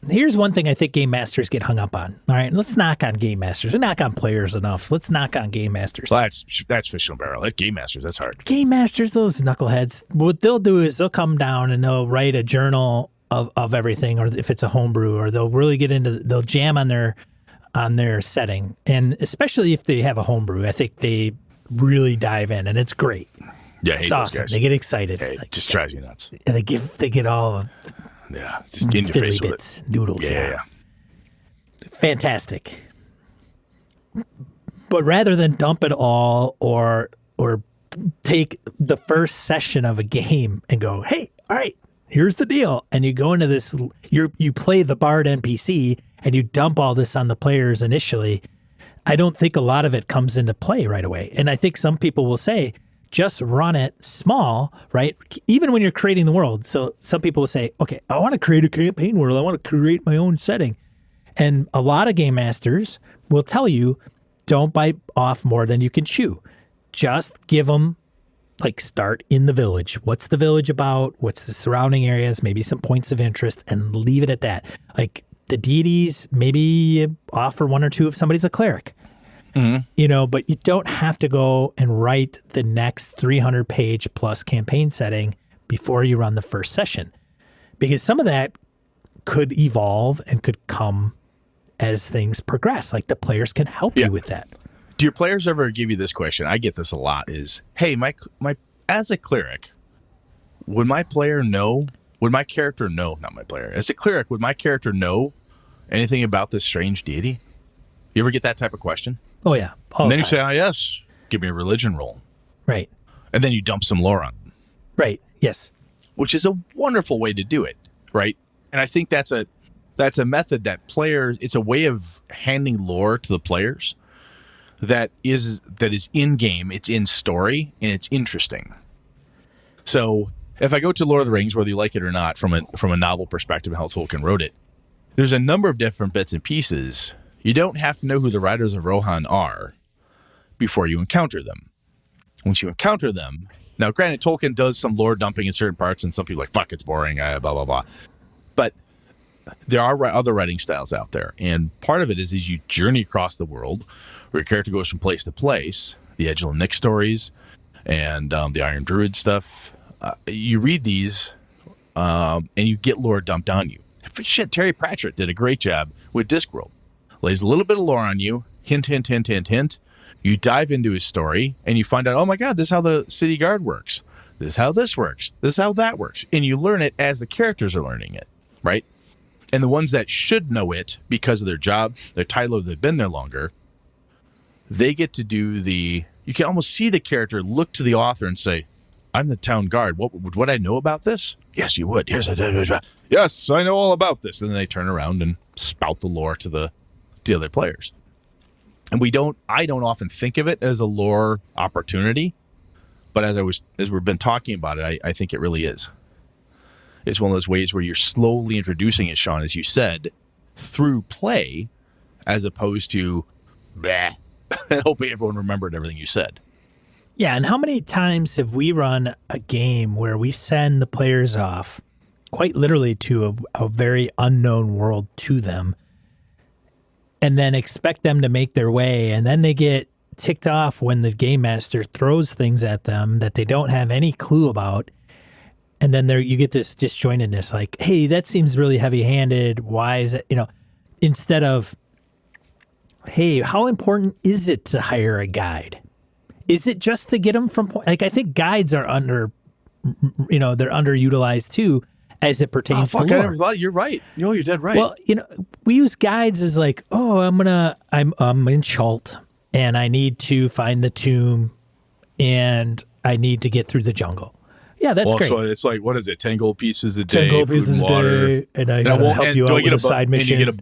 here's one thing I think game masters get hung up on. All right, let's knock on game masters. We knock on players enough. Let's knock on game masters. Well, that's fish and barrel. Like game masters, that's hard. Game masters, those knuckleheads. What they'll do is they'll come down and they'll write a journal of everything, or if it's a homebrew, or they'll really they'll jam on their setting, and especially if they have a homebrew, I think they really dive in, and it's great. Yeah, it's awesome. They get excited. Hey, it just drives you nuts. And they get all just in your face with bits, it. Noodles. Yeah. Fantastic. But rather than dump it all or take the first session of a game and go, hey, all right, here's the deal. And you go into this, you play the Bard NPC and you dump all this on the players initially. I don't think a lot of it comes into play right away. And I think some people will say, just run it small, right? Even when you're creating the world. So some people will say, okay, I want to create a campaign world. I want to create my own setting. And a lot of game masters will tell you, don't bite off more than you can chew. Just give them, like, start in the village. What's the village about? What's the surrounding areas? Maybe some points of interest, and leave it at that. Like, the deities, maybe offer one or two if somebody's a cleric. Mm-hmm. But you don't have to go and write the next 300-page plus campaign setting before you run the first session, because some of that could evolve and could come as things progress. Like, the players can help you with that. Do your players ever give you this question? I get this a lot. Is, hey, my as a cleric, would my character know? Not my player. As a cleric, would my character know anything about this strange deity? You ever get that type of question? Oh, yeah. And then you say, yes, give me a religion roll. Right. And then you dump some lore on them. Right. Yes. Which is a wonderful way to do it, right? And I think that's a method that players, it's a way of handing lore to the players that is in game, it's in story, and it's interesting. So if I go to Lord of the Rings, whether you like it or not, from a novel perspective and how Tolkien wrote it, there's a number of different bits and pieces. You don't have to know who the Riders of Rohan are before you encounter them. Once you encounter them, now granted, Tolkien does some lore dumping in certain parts, and some people are like, fuck, it's boring, blah, blah, blah. But there are other writing styles out there, and part of it is you journey across the world, where your character goes from place to place. The Edgel and Nick stories, and the Iron Druid stuff. You read these, and you get lore dumped on you. Shit, Terry Pratchett did a great job with Discworld. Lays a little bit of lore on you. Hint, hint, hint, hint, hint. You dive into his story, and you find out, oh my God, this is how the city guard works. This is how this works. This is how that works. And you learn it as the characters are learning it, right? And the ones that should know it because of their job, their title, they've been there longer, they get to do you can almost see the character look to the author and say, I'm the town guard. Would I know about this? Yes, you would. Yes, I know all about this. And then they turn around and spout the lore to the other players. And I don't often think of it as a lore opportunity, but as we've been talking about it, I think it really is. It's one of those ways where you're slowly introducing it, Sean, as you said, through play, as opposed to bleh, and hoping everyone remembered everything you said. Yeah, and how many times have we run a game where we send the players off quite literally to a very unknown world to them, and then expect them to make their way, and then they get ticked off when the game master throws things at them that they don't have any clue about. And then you get this disjointedness, like, hey, that seems really heavy-handed. Why is it, instead of, hey, how important is it to hire a guide? Is it just to get them from point? Like, I think guides are they're underutilized too, as it pertains to lore. I never thought. You're right. You're dead right. Well, we use guides as like, oh, I'm in Chult and I need to find the tomb and I need to get through the jungle. Yeah, that's great. So it's like, what is it? 10 gold pieces a day, 10 gold pieces a day, and I gotta help you out with a side mission.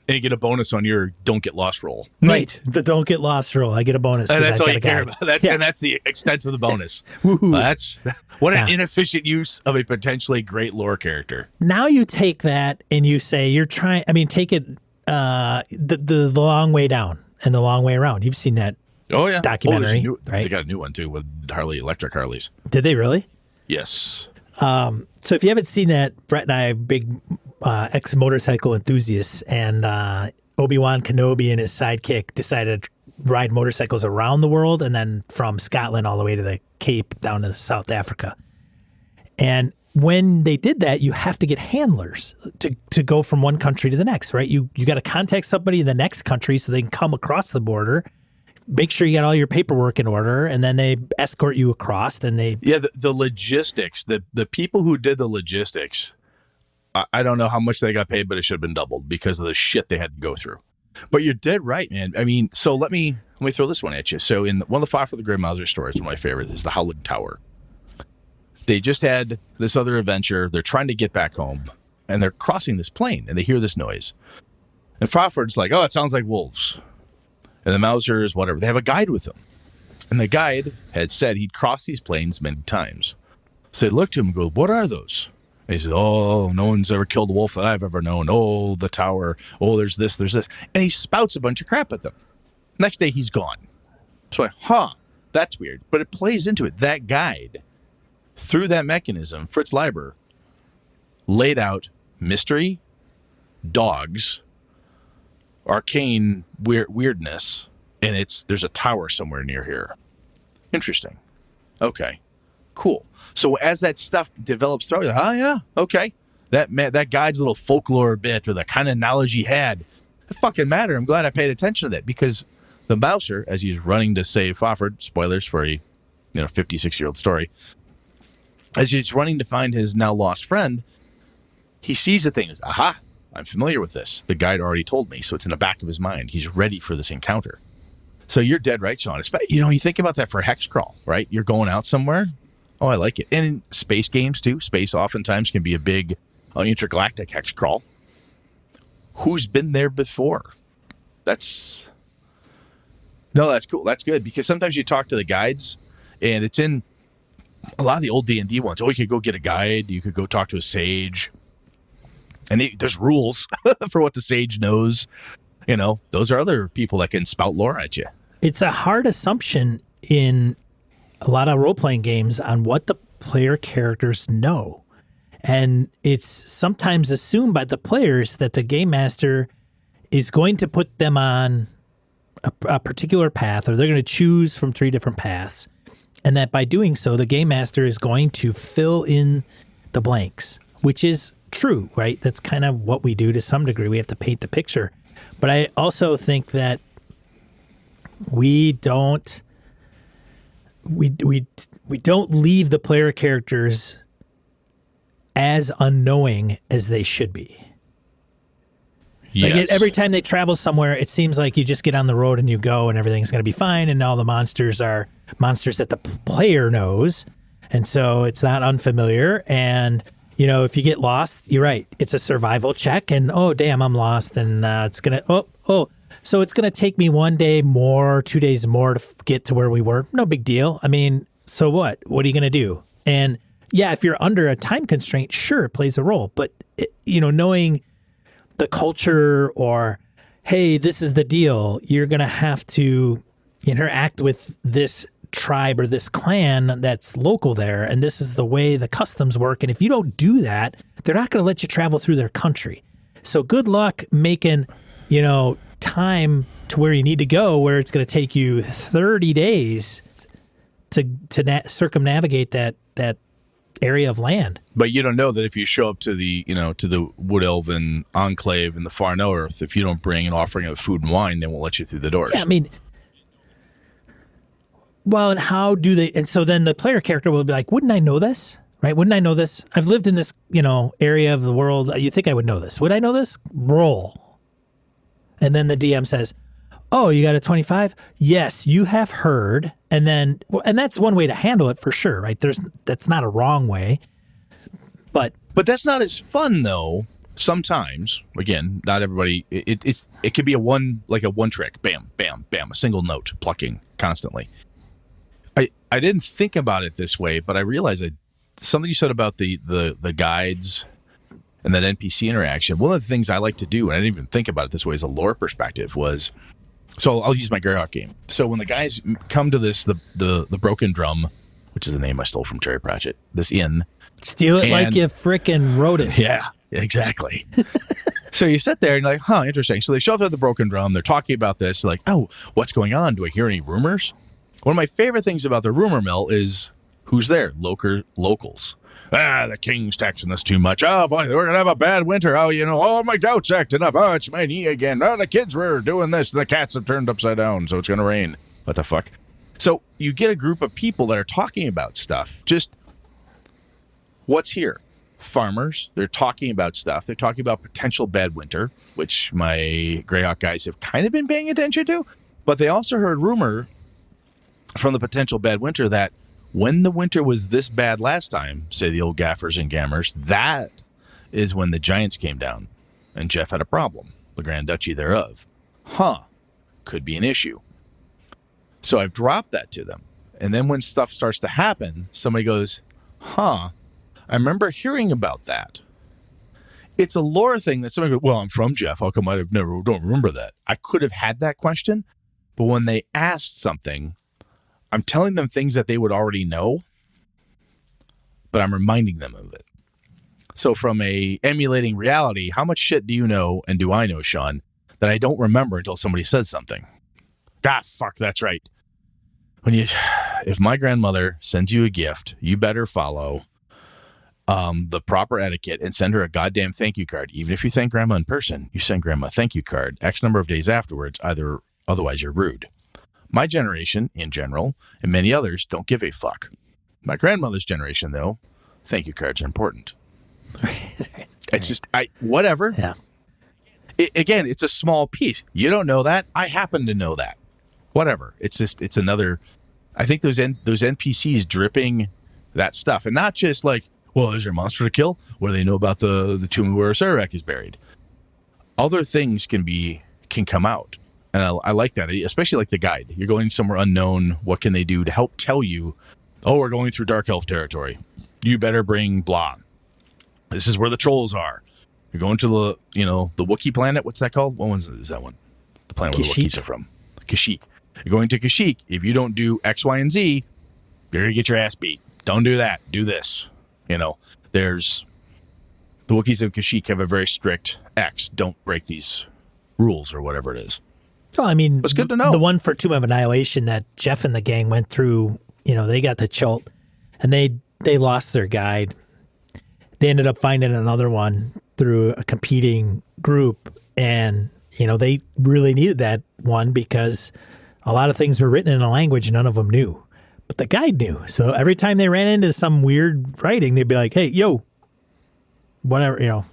And you get a bonus on your don't get lost roll. Right, the don't get lost roll. I get a bonus. And that's all you care about. And that's the extent of the bonus. That's what an inefficient use of a potentially great lore character. Now you take that and you say take it the long way down and the long way around. You've seen that documentary, right? They got a new one too with electric Harleys. Did they really? Yes. So if you haven't seen that, Brett and I are big ex-motorcycle enthusiasts, and Obi-Wan Kenobi and his sidekick decided to ride motorcycles around the world, and then from Scotland all the way to the Cape down to South Africa. And when they did that, you have to get handlers to go from one country to the next, right? You got to contact somebody in the next country so they can come across the border, make sure you got all your paperwork in order, and then they escort you across. And the logistics, the people who did the logistics, I don't know how much they got paid, but it should have been doubled because of the shit they had to go through. But you're dead right, man. I mean, so let me throw this one at you. So in one of the Fire for the Grey Mouser stories, one of my favorites is the Howling Tower. They just had this other adventure. They're trying to get back home, and they're crossing this plain, and they hear this noise. And Fafhrd like, oh, it sounds like wolves. And the Mausers, whatever, they have a guide with them. And the guide had said he'd crossed these plains many times. So they looked to him and go, what are those? And he said, oh, no one's ever killed a wolf that I've ever known. Oh, the tower. Oh, there's this, there's this. And he spouts a bunch of crap at them. Next day, he's gone. So that's weird. But it plays into it. That guide, through that mechanism, Fritz Leiber laid out mystery, dogs, arcane weirdness, and there's a tower somewhere near here. Interesting. Okay, cool. So as that stuff develops through, you're like, oh yeah, okay. That guide's little folklore bit or the kind of knowledge he had, it fucking mattered. I'm glad I paid attention to that, because the Mouser, as he's running to save Fafhrd, spoilers for a 56-year-old story, as he's running to find his now lost friend, he sees the thing as, aha, I'm familiar with this. The guide already told me, so it's in the back of his mind. He's ready for this encounter. So you're dead right, Sean. You think about that for Hexcrawl, right? You're going out somewhere. Oh, I like it. And in space games, too. Space oftentimes can be a big intergalactic Hexcrawl. Who's been there before? That's cool. That's good, because sometimes you talk to the guides, and it's in a lot of the old D&D ones. Oh, you could go get a guide. You could go talk to a sage. And there's rules for what the sage knows. Those are other people that can spout lore at you. It's a hard assumption in a lot of role-playing games on what the player characters know. And it's sometimes assumed by the players that the game master is going to put them on a particular path, or they're going to choose from 3 different paths. And that by doing so, the game master is going to fill in the blanks, which is true, right? That's kind of what we do to some degree. We have to paint the picture. But I also think that we don't leave the player characters as unknowing as they should be. Yes. Like every time they travel somewhere, it seems like you just get on the road and you go and everything's going to be fine, and all the monsters are monsters that the player knows, and so it's not unfamiliar. And if you get lost, you're right, it's a survival check, and oh damn, I'm lost, and it's gonna so it's gonna take me 1 day more, 2 days more to get to where we were. No big deal. I mean, so what are you gonna do? And yeah, if you're under a time constraint, sure, it plays a role, but knowing the culture, or hey, this is the deal, you're gonna have to interact with this tribe or this clan that's local there, and this is the way the customs work. And if you don't do that, they're not going to let you travel through their country. So good luck making time to where you need to go, where it's going to take you 30 days to circumnavigate that area of land. But you don't know that if you show up to the Wood Elven enclave in the far north, if you don't bring an offering of food and wine, they won't let you through the doors. Yeah, I mean, well, and how do they? And so then the player character will be like, wouldn't I know this? Right? Wouldn't I know this? I've lived in this, area of the world. You think I would know this? Would I know this? Roll. And then the DM says, oh, you got a 25? Yes, you have heard. And then, and that's one way to handle it for sure, right? That's not a wrong way. But that's not as fun though. Sometimes, again, not everybody. It could be a one trick, bam, bam, bam, a single note plucking constantly. I didn't think about it this way, but I realized something you said about the guides and that NPC interaction. One of the things I like to do, and I didn't even think about it this way as a lore perspective, was, so I'll use my Greyhawk game. So when the guys come to the Broken Drum, which is a name I stole from Terry Pratchett, this inn. Steal it like you frickin' wrote it. Yeah, exactly. So you sit there and you're like, huh, interesting. So they show up at the Broken Drum. They're talking about this. They're like, oh, what's going on? Do I hear any rumors? One of my favorite things about the rumor mill is who's there? Locals. The king's taxing us too much. Oh, boy, we're going to have a bad winter. Oh, my goat's acting up. Oh, it's my knee again. Oh, the kids were doing this. The cats have turned upside down, so it's going to rain. What the fuck? So you get a group of people that are talking about stuff. Just what's here? Farmers. They're talking about stuff. They're talking about potential bad winter, which my Greyhawk guys have kind of been paying attention to. But they also heard rumor from the potential bad winter that when the winter was this bad last time, say the old gaffers and gammers, that is when the giants came down and Jeff had a problem, the Grand Duchy thereof. Huh. could be an issue. So I've dropped that to them. And then when stuff starts to happen, somebody goes, I remember hearing about that. It's a lore thing that somebody goes, well, I'm from Jeff. How come don't remember that? I could have had that question, but when they asked something, I'm telling them things that they would already know, but I'm reminding them of it. So from a emulating reality, how much shit do you know and do I know, Sean, that I don't remember until somebody says something? God, fuck, that's right. If my grandmother sends you a gift, you better follow the proper etiquette and send her a goddamn thank you card. Even if you thank grandma in person, you send grandma a thank you card X number of days afterwards, otherwise you're rude. My generation, in general, and many others, don't give a fuck. My grandmother's generation, though, thank you cards are important. It's just, whatever. Yeah. Again, it's a small piece. You don't know that. I happen to know that. Whatever. It's another. I think those NPCs dripping that stuff, and not just like, well, is there a monster to kill? What do they know about the tomb where Sarek is buried? Other things can come out, and I like that, especially like the guide. You're going somewhere unknown. What can they do to help tell you? Oh, we're going through Dark Elf territory. You better bring blah. This is where the trolls are. You're going to the Wookiee planet. What's that called? What is that one? The planet where the Wookiees are from. Kashyyyk. You're going to Kashyyyk. If you don't do X, Y, and Z, you're going to get your ass beat. Don't do that. Do this. There's the Wookiees of Kashyyyk have a very strict X. Don't break these rules or whatever it is. Well, I mean, it's good to know. The one for Tomb of Annihilation that Jeff and the gang went through, they got the Chult, and they lost their guide. They ended up finding another one through a competing group, and they really needed that one because a lot of things were written in a language none of them knew, but the guide knew. So every time they ran into some weird writing, they'd be like, "Hey, yo, whatever,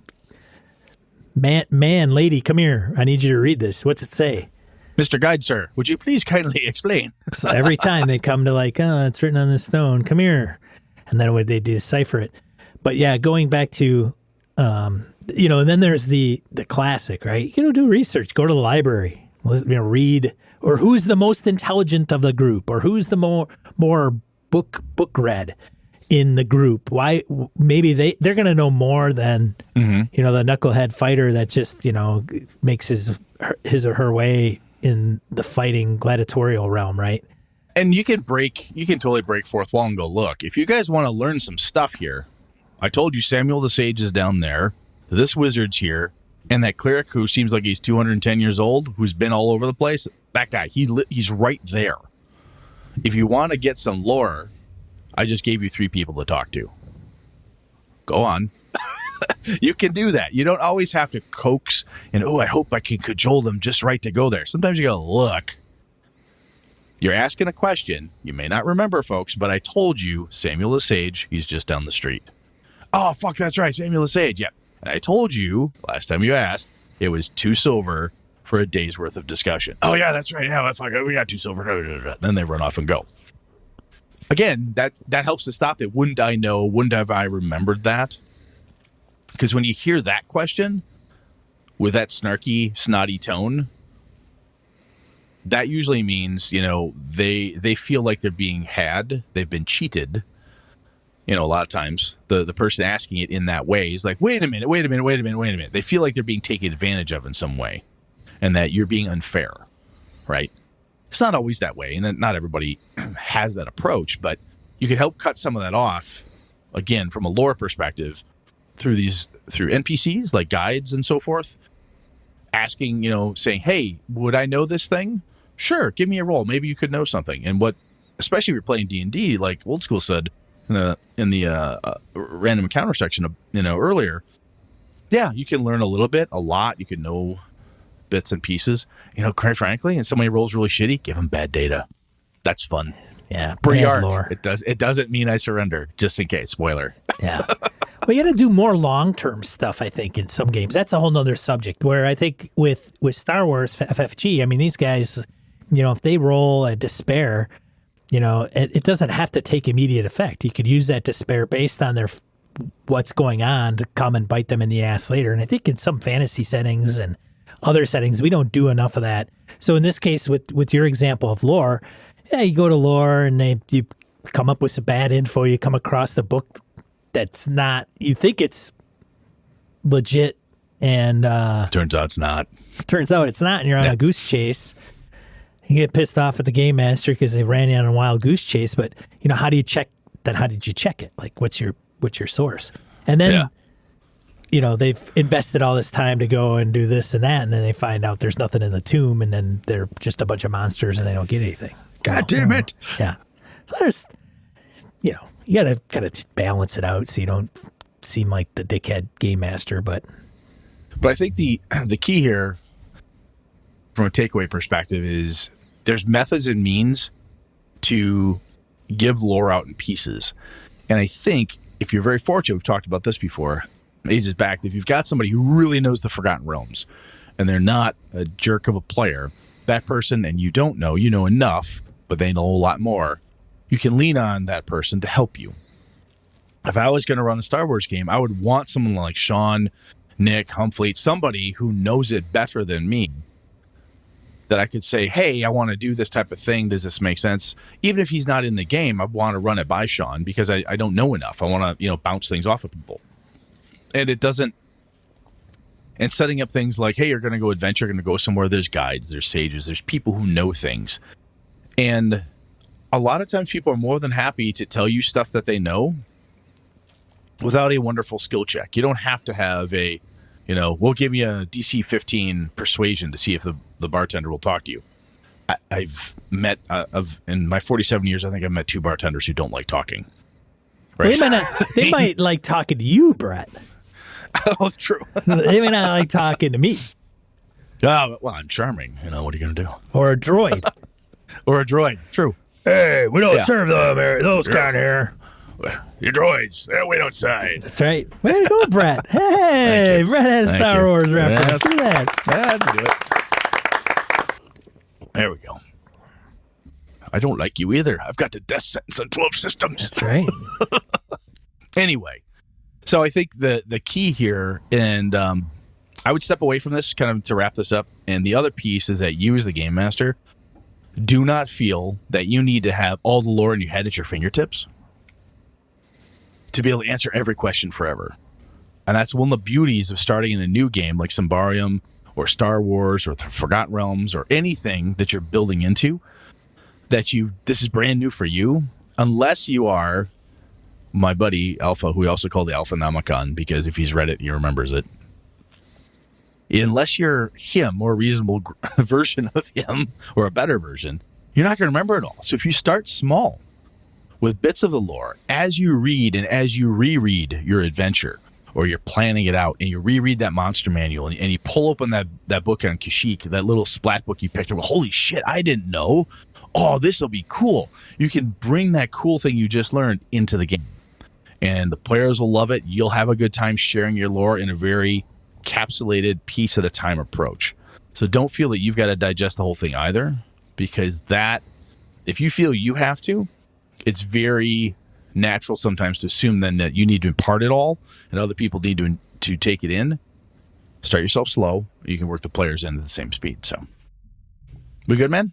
man, lady, come here. I need you to read this. What's it say?" Mr. Guide, sir, would you please kindly explain? So every time they come to like, "Oh, it's written on this stone. Come here," and then they decipher it. But yeah, going back to, and then there's the classic, right? Do research, go to the library, read, or who's the most intelligent of the group, or who's the more book read in the group. Why? Maybe they're going to know more than the knucklehead fighter that just makes his or her way in the fighting gladiatorial realm, right? And you can totally break fourth wall and go, look, if you guys want to learn some stuff here. I told you Samuel the Sage is down there, this wizard's here, and that cleric who seems like he's 210 years old, who's been all over the place, that guy, he's right there. If you want to get some lore, I just gave you 3 people to talk to. Go on. You can do that. You don't always have to coax and, I hope I can cajole them just right to go there. Sometimes you go, look, you're asking a question. You may not remember, folks, but I told you Samuel the Sage, he's just down the street. Oh, fuck, that's right, Samuel the Sage, yeah. And I told you, last time you asked, it was 2 silver for a day's worth of discussion. Oh, yeah, that's right, yeah, fuck, we got 2 silver. Then they run off and go. Again, that helps to stop it. Wouldn't I know? Wouldn't have I remembered that? Because when you hear that question with that snarky, snotty tone, that usually means, they feel like they're being had, they've been cheated. A lot of times the person asking it in that way is like, wait a minute. They feel like they're being taken advantage of in some way and that you're being unfair, right? It's not always that way. And not everybody has that approach, but you can help cut some of that off, again, from a lore perspective through NPCs like guides and so forth, asking, saying, hey, would I know this thing? Sure. Give me a roll. Maybe you could know something. And especially if you're playing D&D, like Old School said, in the random encounter section, earlier, yeah, you can learn a little bit, a lot. You can know bits and pieces. Quite frankly, and somebody rolls really shitty, give them bad data. That's fun. Yeah, bad lore. It doesn't mean I surrender. Just in case, spoiler. Yeah, well, you got to do more long-term stuff. I think in some games that's a whole nother subject. Where I think with Star Wars FFG, I mean, these guys, if they roll a despair. It doesn't have to take immediate effect. You could use that despair based on what's going on to come and bite them in the ass later. And I think in some fantasy settings and other settings, we don't do enough of that So in this case, with your example of lore, yeah, you go to lore and you come up with some bad info. You come across the book that's not, you think it's legit, and Turns out it's not. turns out it's not, and you're on a goose chase. You get pissed off at the game master because they ran you on a wild goose chase. But how do you check that? How did you check it? Like, what's your source? And then they've invested all this time to go and do this and that, and then they find out there's nothing in the tomb, and then they're just a bunch of monsters, and they don't get anything. God damn it! Yeah. So there's, you got to kind of balance it out so you don't seem like the dickhead game master. But I think the key here, from a takeaway perspective, is there's methods and means to give lore out in pieces. And I think if you're very fortunate, we've talked about this before, ages back, if you've got somebody who really knows the Forgotten Realms and they're not a jerk of a player, that person, and you don't know, you know enough, but they know a lot more, you can lean on that person to help you. If I was going to run a Star Wars game, I would want someone like Sean, Nick, Humfleet, somebody who knows it better than me, that I could say, hey, I want to do this type of thing. Does this make sense? Even if he's not in the game, I want to run it by Sean because I don't know enough. I want to, bounce things off of people. And it doesn't, and setting up things like, hey, you're going to go adventure, you're going to go somewhere. There's guides, there's sages, there's people who know things. And a lot of times people are more than happy to tell you stuff that they know without a wonderful skill check. You don't have to have a, we'll give you a DC 15 persuasion to see if the bartender will talk to you. I've met, in my 47 years, I think I've met 2 bartenders who don't like talking. Right? They might like talking to you, Brett. Oh, true. They may not like talking to me. Well, I'm charming. What are you going to do? Or a droid. Or a droid. True. Hey, we don't serve those kind here. Your droids. We don't side. That's right. Way to go, Brett. Hey, Brett has Star Wars reference. Yes. Look at that. I had to do it. There we go. I don't like you either. I've got the death sentence on 12 systems. That's right. Anyway, so I think the key here, and I would step away from this kind of to wrap this up. And the other piece is that you, as the game master, do not feel that you need to have all the lore in your head at your fingertips to be able to answer every question forever. And that's one of the beauties of starting in a new game like Symbaroum or Star Wars or the Forgotten Realms or anything that you're building into, that this is brand new for you, unless you are my buddy Alpha, who we also call the Alpha Nomicon, because if he's read it, he remembers it. Unless you're him or a reasonable version of him or a better version, you're not going to remember it all. So if you start small with bits of the lore, as you read and as you reread your adventure, or you're planning it out and you reread that monster manual and you pull open that book on Kashyyyk, that little splat book you picked up, holy shit, I didn't know. Oh, this will be cool. You can bring that cool thing you just learned into the game. And the players will love it. You'll have a good time sharing your lore in a very capsulated piece at a time approach. So don't feel that you've got to digest the whole thing either, because if you feel you have to, it's very natural sometimes to assume then that you need to impart it all and other people need to take it in. Start yourself slow. You can work the players in at the same speed. So we good, man?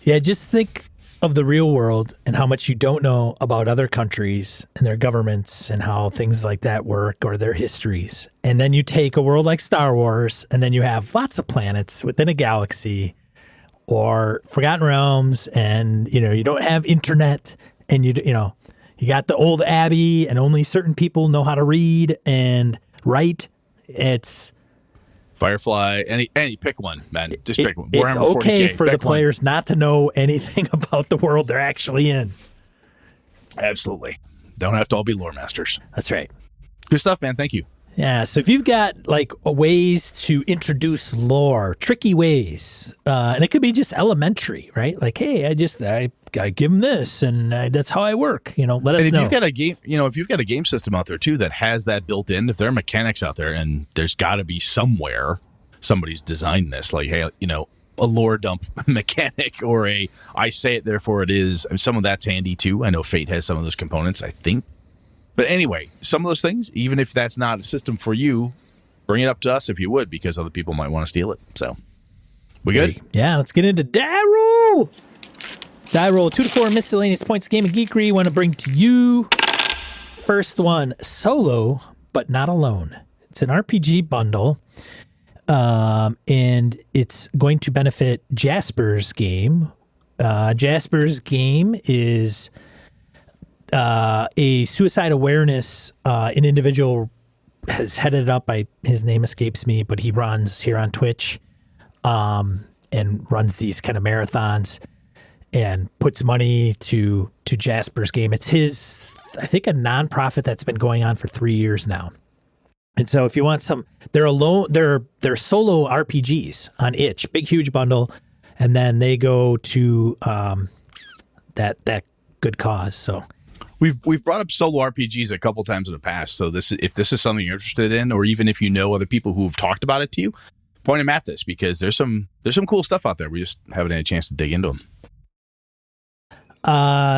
Yeah, just think of the real world and how much you don't know about other countries and their governments and how things like that work or their histories. And then you take a world like Star Wars and then you have lots of planets within a galaxy or Forgotten Realms, and you don't have internet, and you got the old abbey and only certain people know how to read and write. It's Firefly, any pick one, man. Just pick one. It's okay 40K. for the players not to know anything about the world they're actually in. Absolutely. Don't have to all be lore masters. That's right. Good stuff, man. Thank you. Yeah, so if you've got like ways to introduce lore, tricky ways, and it could be just elementary, right? Like, hey, I give them this, and that's how I work. Let us know. If you've got a game, if you've got a game system out there too that has that built in, if there are mechanics out there, and there's got to be somewhere somebody's designed this, like, hey, a lore dump mechanic or I say it therefore it is. I mean, some of that's handy too. I know Fate has some of those components, I think. But anyway, some of those things, even if that's not a system for you, bring it up to us if you would, because other people might want to steal it. So We good? Yeah, let's get into Die Roll. Die Roll, 2 to 4 miscellaneous points game of geekery. Want to bring to you first one, Solo, but not alone. It's an RPG bundle, and it's going to benefit Jasper's Game. Jasper's Game is a suicide awareness. An individual has headed up by, his name escapes me, but he runs here on Twitch, and runs these kind of marathons and puts money to Jasper's Game. It's his, I think, a nonprofit that's been going on for 3 years now. And so if you want some, they're solo RPGs on itch, big, huge bundle. And then they go to that good cause. So we've brought up solo RPGs a couple times in the past. So if this is something you're interested in, or even if you know other people who've talked about it to you, point them at this, because there's some cool stuff out there. We just haven't had a chance to dig into them.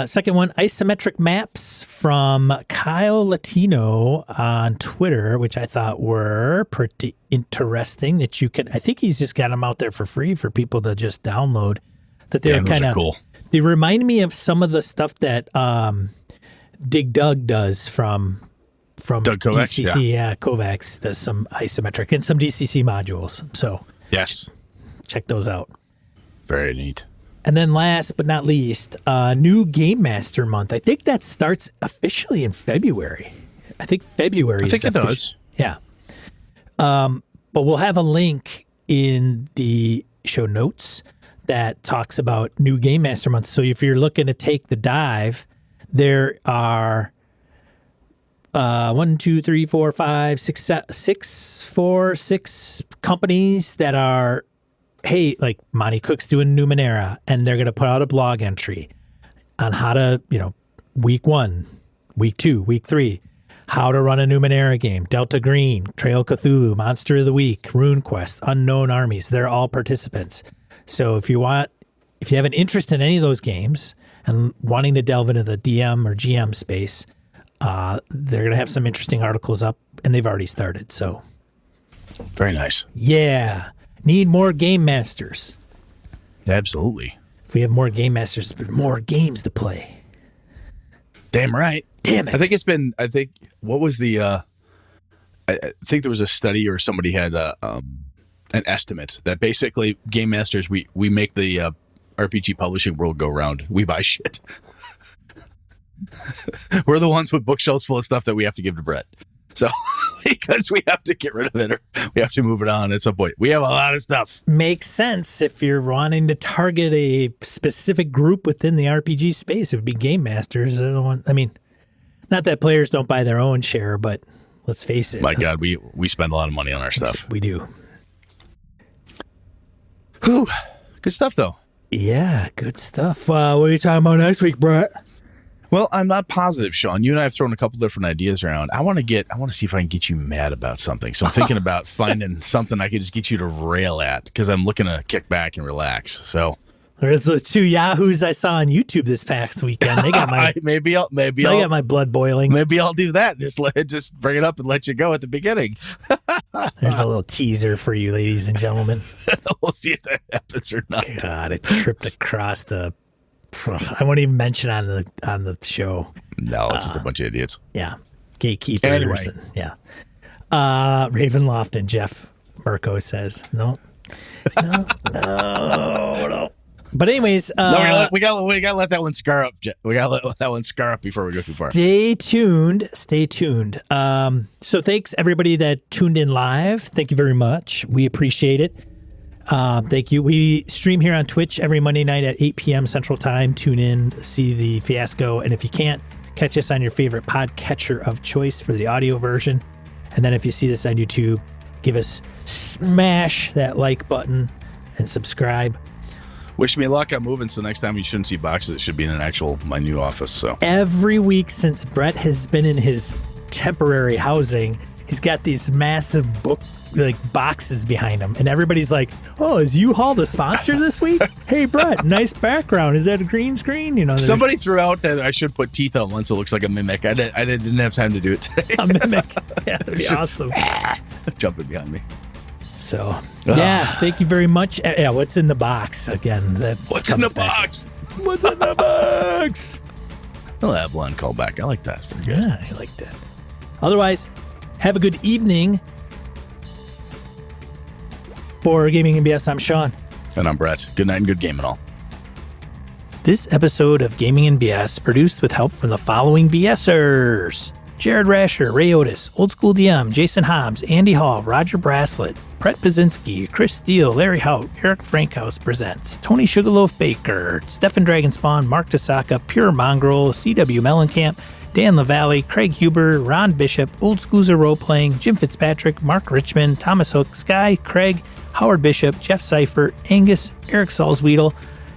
Second one, Isometric Maps from Kyle Latino on Twitter, which I thought were pretty interesting. That you can, I think he's just got them out there for free for people to just download. That they're kind of cool. They remind me of some of the stuff that Dig Dug does from Doug Kovacs, DCC. Yeah, Kovacs does some isometric and some DCC modules. So yes, check those out. Very neat. And then last but not least, new Game Master Month. I think that starts officially in February. I think February. I think it does. Yeah. But we'll have a link in the show notes that talks about new Game Master Month. So if you're looking to take the dive, there are 6 companies that are, hey, like Monty Cook's doing Numenera, and they're going to put out a blog entry on how to, week 1, week 2, week 3, how to run a Numenera game. Delta Green, Trail Cthulhu, Monster of the Week, RuneQuest, Unknown Armies. They're all participants. So if you have an interest in any of those games and wanting to delve into the DM or GM space, they're going to have some interesting articles up, and they've already started. So very nice. Yeah. Need more game masters. Absolutely. If we have more game masters, there's more games to play. Damn right. Damn it. I think what was the, I think there was a study or somebody had an estimate that basically game masters, we make the RPG publishing world go round. We buy shit. We're the ones with bookshelves full of stuff that we have to give to Brett. So because we have to get rid of it or we have to move it on at some point. We have a lot of stuff. Makes sense if you're wanting to target a specific group within the RPG space. It would be game masters. I mean, not that players don't buy their own share, but let's face it. My God, we spend a lot of money on our stuff. We do. Whew. Good stuff, though. Yeah, good stuff. What are you talking about next week, Brett? Well, I'm not positive, Sean. You and I have thrown a couple different ideas around. I want to see if I can get you mad about something. So I'm thinking about finding something I could just get you to rail at, because I'm looking to kick back and relax. So there's the 2 yahoos I saw on YouTube this past weekend. They got my maybe I'll got my blood boiling. Maybe I'll do that. Just bring it up and let you go at the beginning. There's a little teaser for you, ladies and gentlemen. We'll see if that happens or not. God, it tripped across the. I won't even mention on the show. No, it's just a bunch of idiots. Yeah, gatekeepers. Anyway. Yeah. Ravenloft and Jeff Mirko says no. But anyways, no, we gotta let that one scar up. We gotta let that one scar up before we go too far. Stay tuned. So thanks everybody that tuned in live. Thank you very much. We appreciate it. Thank you. We stream here on Twitch every Monday night at 8 p.m. Central Time. Tune in, see the fiasco. And if you can't, catch us on your favorite podcatcher of choice for the audio version. And then if you see this on YouTube, smash that like button and subscribe. Wish me luck. I'm moving, so next time you shouldn't see boxes. It should be in my new office. So every week since Brett has been in his temporary housing, he's got these massive boxes behind him, and everybody's like, "Oh, is U-Haul the sponsor this week?" Hey, Brett, nice background. Is that a green screen? Somebody threw out that I should put teeth on one so it looks like a mimic. I didn't have time to do it today. A mimic, yeah, that'd be awesome. Jumping behind me. So, yeah, thank you very much. Yeah, what's in the box? Again, that What's in the comes back. box? What's in the box? I'll have one call back. I like that. Very good. Yeah, I like that. Otherwise, have a good evening. For Gaming and BS, I'm Sean. And I'm Brett. Good night and good game and all. This episode of Gaming and BS produced with help from the following BSers: Jared Rasher, Ray Otis, Old School DM, Jason Hobbs, Andy Hall, Roger Braslett, Brett Pazinski, Chris Steele, Larry Hout, Eric Frankhouse presents, Tony Sugarloaf Baker, Stefan Dragonspawn, Mark Tasaka, Pure Mongrel, CW Mellencamp, Dan LaValle, Craig Huber, Ron Bishop, Old Scoozer Role Playing, Jim Fitzpatrick, Mark Richmond, Thomas Hook, Sky, Craig, Howard Bishop, Jeff Seifert, Angus, Eric Salzwedel,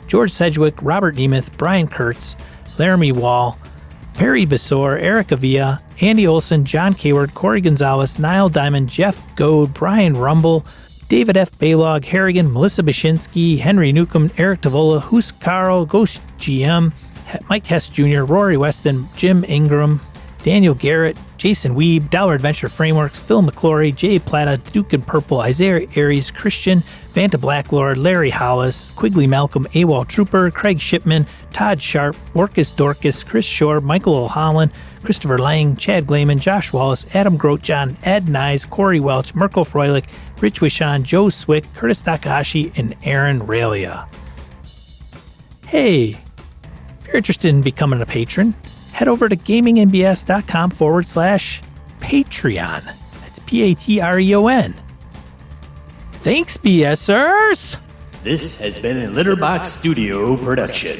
George Sedgwick, Robert Nemeth, Brian Kurtz, Laramie Wall, Perry Besor, Eric Avila, Andy Olson, John Kayward, Corey Gonzalez, Niall Diamond, Jeff Goad, Brian Rumble, David F. Baylog, Harrigan, Melissa Bashinsky, Henry Newcomb, Eric Tavola, Hoos Carl, Ghost GM, Mike Hess Jr., Rory Weston, Jim Ingram, Daniel Garrett, Jason Weeb, Dollar Adventure Frameworks, Phil McClory, Jay Plata, Duke and Purple, Isaiah Aries, Christian, Vanta Blacklord, Larry Hollis, Quigley Malcolm, AWOL Trooper, Craig Shipman, Todd Sharp, Orcus Dorcas, Chris Shore, Michael O'Holland, Christopher Lang, Chad Glayman, Josh Wallace, Adam Grotjohn, Ed Nyes, Corey Welch, Mirko Froelich, Rich Wishon, Joe Swick, Curtis Takahashi, and Aaron Ralia. Hey, if you're interested in becoming a patron, head over to gamingandbs.com/Patreon. That's Patreon. Thanks, BSers! This has been a Litterbox Studio production.